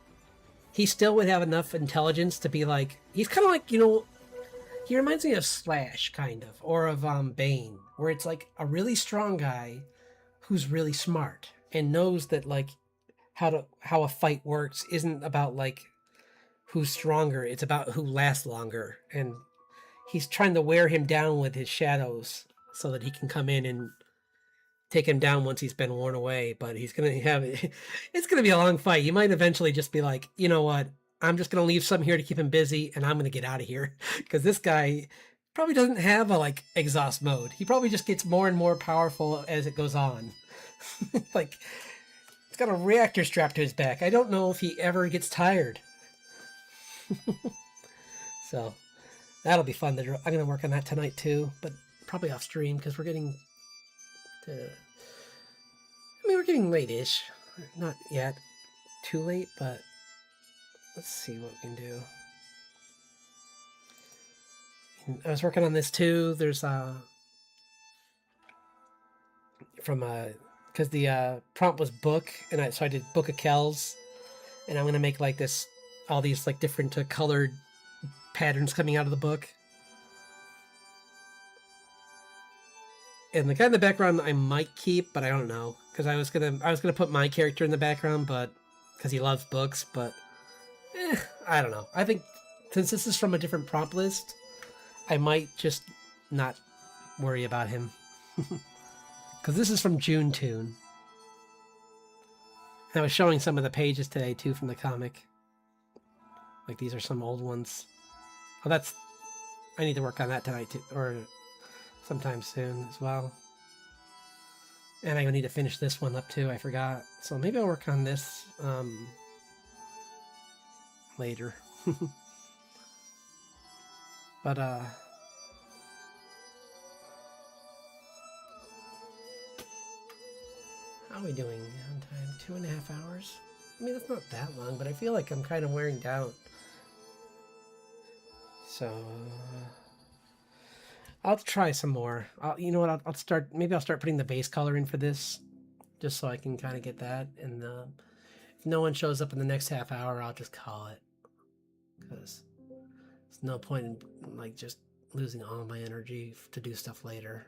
he still would have enough intelligence to be like, he's kind of like, he reminds me of Slash, kind of, or of Bane, where it's like a really strong guy who's really smart and knows that like how a fight works isn't about like who's stronger, it's about who lasts longer. And he's trying to wear him down with his shadows so that he can come in and take him down once he's been worn away. But he's gonna have it's gonna be a long fight. You might eventually just be like, you know what, I'm just gonna leave some here to keep him busy, and I'm gonna get out of here, because this guy probably doesn't have a like exhaust mode. He probably just gets more and more powerful as it goes on. Like, it's got a reactor strapped to his back. I don't know if he ever gets tired. So that'll be fun. I'm gonna work on that tonight too, but probably off stream, because we're getting to. We're getting late-ish. Not yet too late, but let's see what we can do. I was working on this too. There's from because the prompt was book, and so I did Book of Kells, and I'm gonna make like this, all these like different colored patterns coming out of the book. And the guy in the background I might keep, but I don't know, because I was gonna put my character in the background, but because he loves books, but I don't know. I think since this is from a different prompt list, I might just not worry about him. Because this is from June Toon. And I was showing some of the pages today too from the comic. Like these are some old ones. Oh, I need to work on that tonight too, or sometime soon as well. And I need to finish this one up too, I forgot. So maybe I'll work on this later. But how are we doing on time? 2.5 hours? I mean, that's not that long, but I feel like I'm kind of wearing down. So I'll try some more. You know what? I'll start. Maybe I'll start putting the base color in for this, just so I can kind of get that. And if no one shows up in the next half hour, I'll just call it, because there's no point in like just losing all my energy to do stuff later.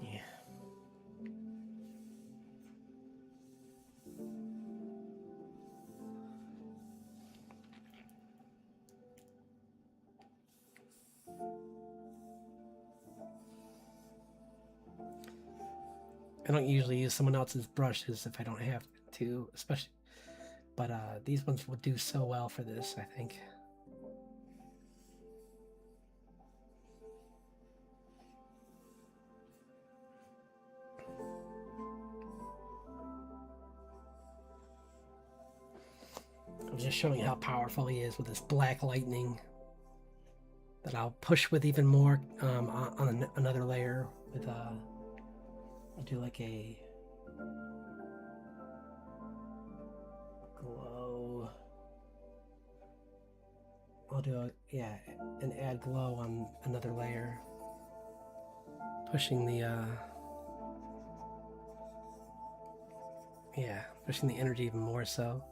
Yeah. I don't usually use someone else's brushes if I don't have to, especially, but these ones will do so well for this, I think. I'm just showing how powerful he is with this black lightning that I'll push with even more on another layer with I'll do like a glow. I'll do an add glow on another layer. Pushing the, pushing the energy even more so.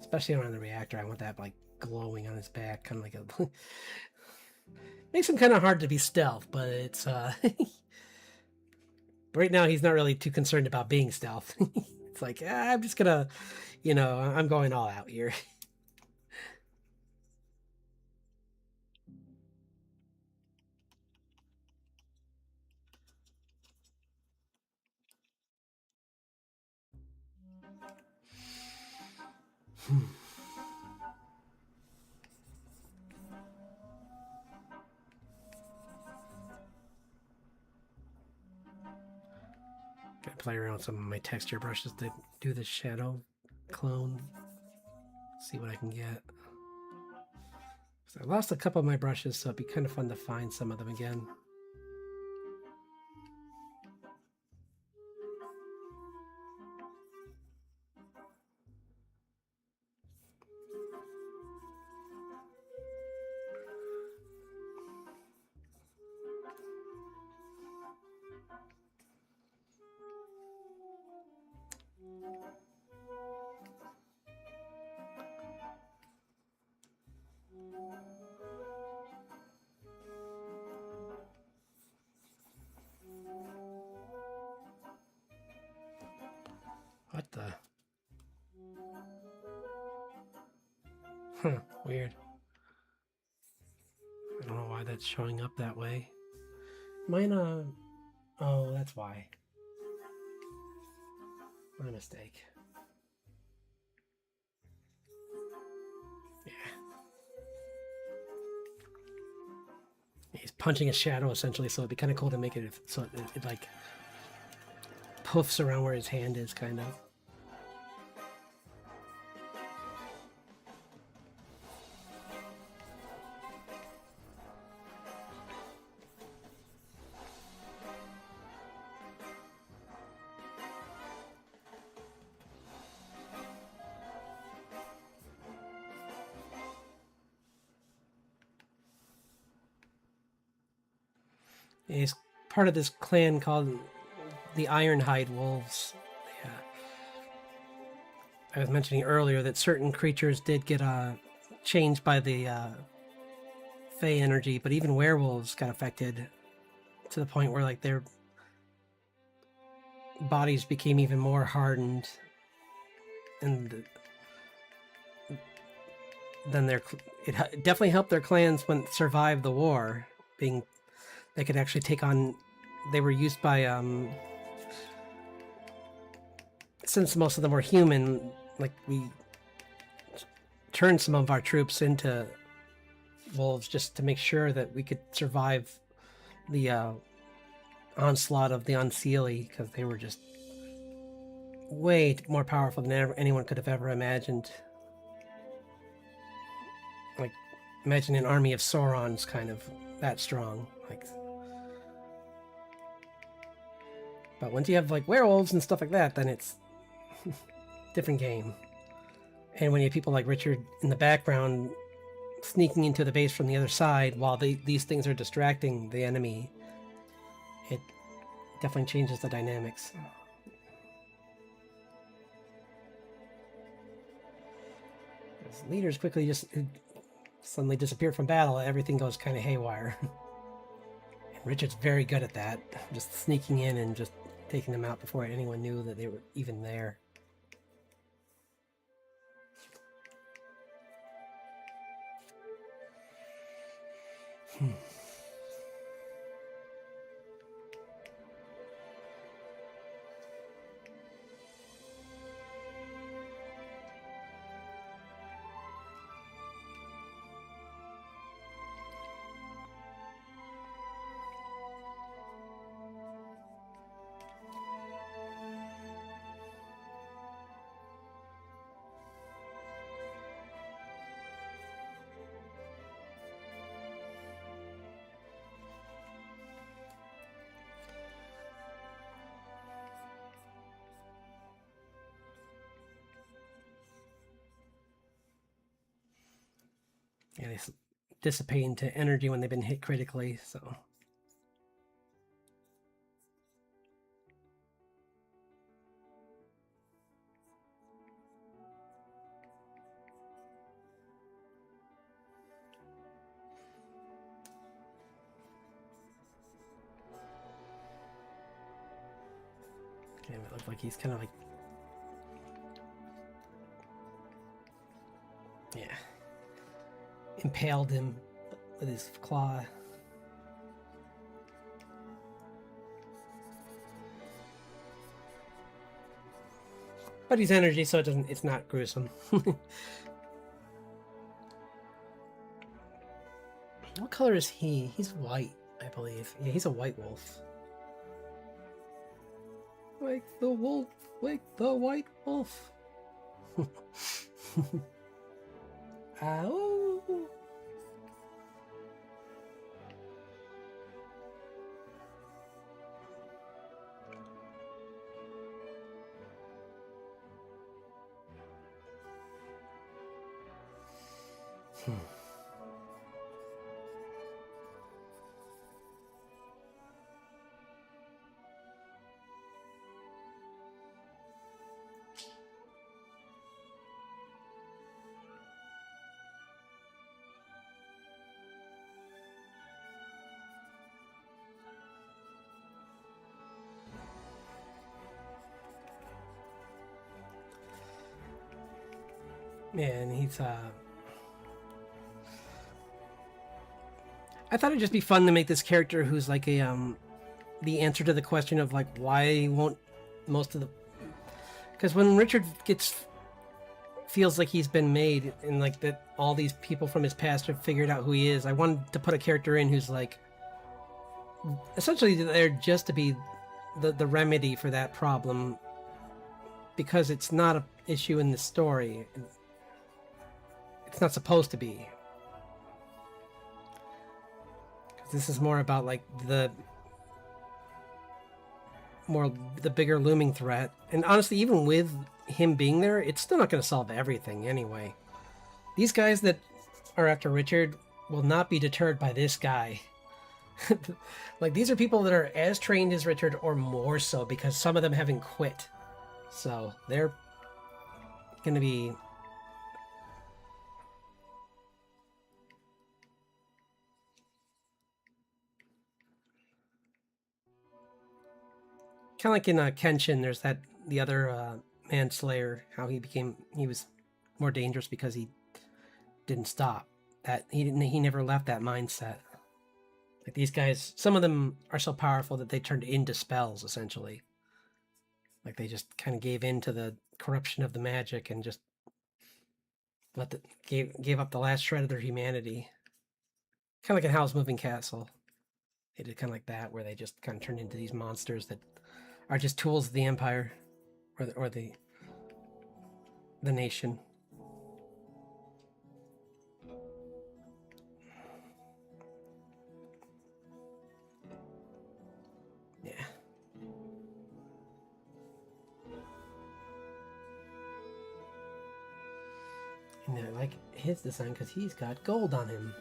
Especially around the reactor, I want that, like, glowing on his back, kind of like a... Makes him kind of hard to be stealth, but it's, right now he's not really too concerned about being stealth. It's like, I'm just gonna, I'm going all out here. Gotta play around with some of my texture brushes to do the shadow clone. See what I can get. So I lost a couple of my brushes, so it'd be kind of fun to find some of them again. What the? Huh, weird. I don't know why that's showing up that way. Mine, oh, that's why. My mistake. Yeah. He's punching a shadow, essentially, so it'd be kind of cool to make it so it like, poofs around where his hand is, kind of. He's part of this clan called the Ironhide Wolves. Yeah. I was mentioning earlier that certain creatures did get changed by the Fey energy, but even werewolves got affected to the point where, like, their bodies became even more hardened, and then it definitely helped their clans survive the war. They could actually take on. They were used by since most of them were human. Like, we turned some of our troops into wolves just to make sure that we could survive the onslaught of the Unseelie, because they were just way more powerful than anyone could have ever imagined. Like, imagine an army of Saurons, kind of that strong. Like, but once you have, like, werewolves and stuff like that, then it's different game. And when you have people like Richard in the background sneaking into the base from the other side while these things are distracting the enemy, it definitely changes the dynamics. As leaders quickly just suddenly disappear from battle, everything goes kind of haywire. And Richard's very good at that, just sneaking in and just taking them out before anyone knew that they were even there. Yeah, they dissipate into energy when they've been hit critically, so. Okay, it looks like he's kind of like, yeah, impaled him with his claw. But he's energy, so it's not gruesome. What color is he? He's white, I believe. Yeah, he's a white wolf. Like the wolf, like the white wolf. Ow. Yeah, and he's I thought it'd just be fun to make this character who's like a the answer to the question of like why won't most of the, because when Richard feels like he's been made and like that all these people from his past have figured out who he is, I wanted to put a character in who's like essentially there just to be the remedy for that problem, because it's not an issue in the story. It's not supposed to be. This is more about like the bigger looming threat. And honestly, even with him being there, it's still not going to solve everything anyway. These guys that are after Richard will not be deterred by this guy. Like, these are people that are as trained as Richard or more so, because some of them haven't quit. So they're going to be... kind of like in Kenshin, there's the other manslayer, how he was more dangerous because he didn't stop. That he never left that mindset. Like, these guys, some of them are so powerful that they turned into spells, essentially. Like, they just kind of gave in to the corruption of the magic and just gave up the last shred of their humanity. Kind of like in Howl's Moving Castle. They did kind of like that, where they just kind of turned into these monsters that are just tools of the Empire or the nation. Yeah. And I like his design because he's got gold on him.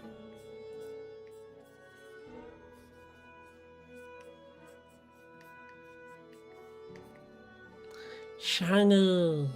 Shiny.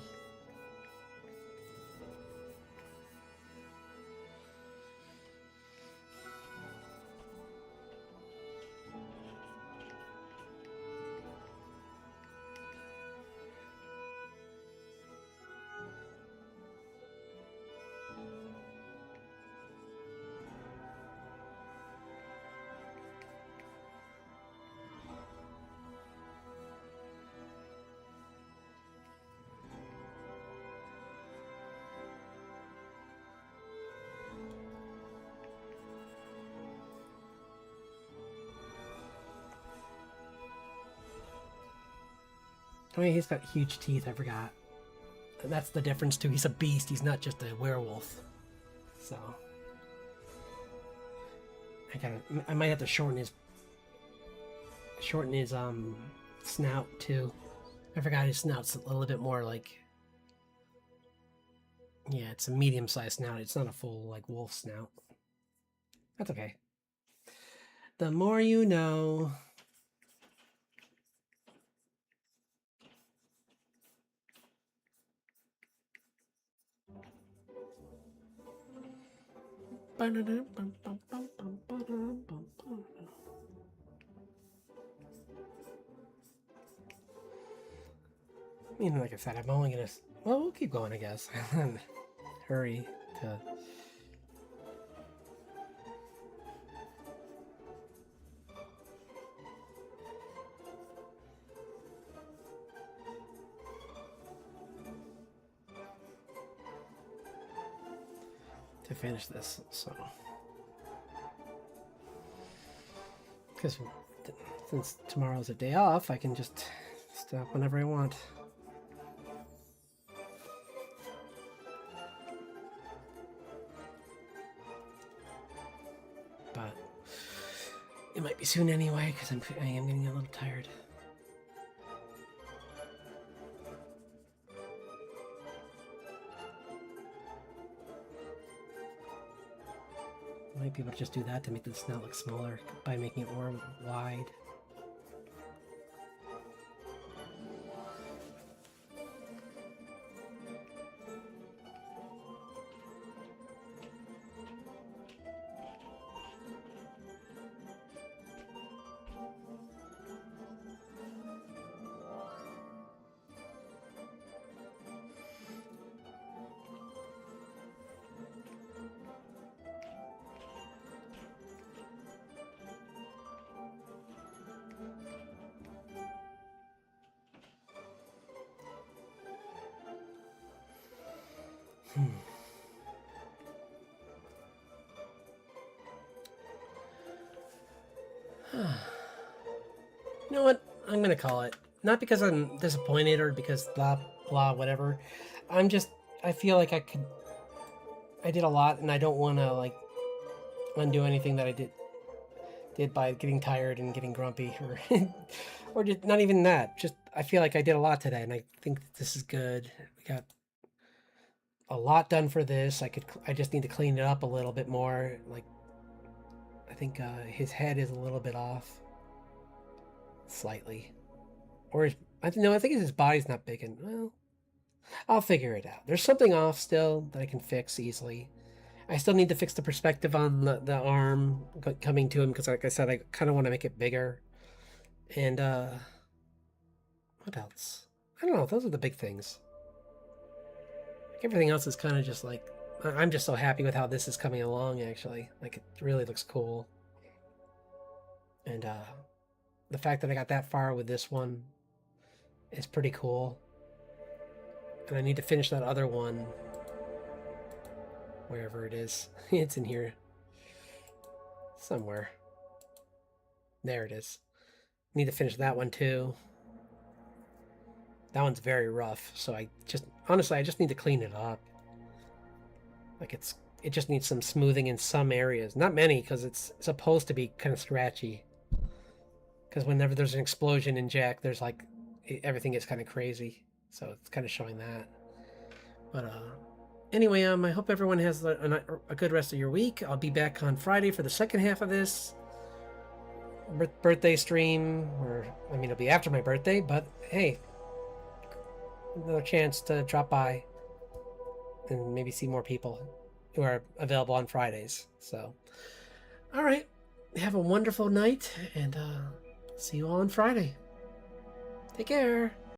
I mean, he's got huge teeth, I forgot. That's the difference too. He's a beast, he's not just a werewolf. So I might have to shorten his snout too. I forgot his snout's a little bit more like Yeah, it's a medium-sized snout. It's not a full, like, wolf snout. That's okay. The more you know. I mean, like I said, I'm only gonna. Well, we'll keep going, I guess. Hurry to. To finish this, so. Because since tomorrow's a day off, I can just stop whenever I want. But it might be soon anyway, because I am getting a little tired. Might be able to just do that to make the snout look smaller by making it more wide. You know what? I'm gonna call it. Not because I'm disappointed or because blah blah whatever. I feel like I did a lot and I don't want to like undo anything that I did by getting tired and getting grumpy or or just not even that. Just I feel like I did a lot today and I think this is good. We got a lot done for this. I just need to clean it up a little bit more. Like I think his head is a little bit off, slightly, or I think his body's not big and well. I'll figure it out. There's something off still that I can fix easily. I still need to fix the perspective on the arm coming to him because, like I said, I kind of want to make it bigger. And what else? I don't know. Those are the big things. Like everything else is kind of just like I'm just so happy with how this is coming along. Actually, like it really looks cool. And the fact that I got that far with this one is pretty cool. And I need to finish that other one. Wherever it is. It's in here. Somewhere. There it is. Need to finish that one too. That one's very rough, so honestly I just need to clean it up. Like it just needs some smoothing in some areas. Not many, because it's supposed to be kind of scratchy. Because whenever there's an explosion in Jak, there's like everything gets kind of crazy. So it's kind of showing that. But anyway, I hope everyone has a good rest of your week. I'll be back on Friday for the second half of this birthday stream, or I mean, it'll be after my birthday, but hey, another chance to drop by and maybe see more people who are available on Fridays. So, all right, have a wonderful night, and see you all on Friday. Take care.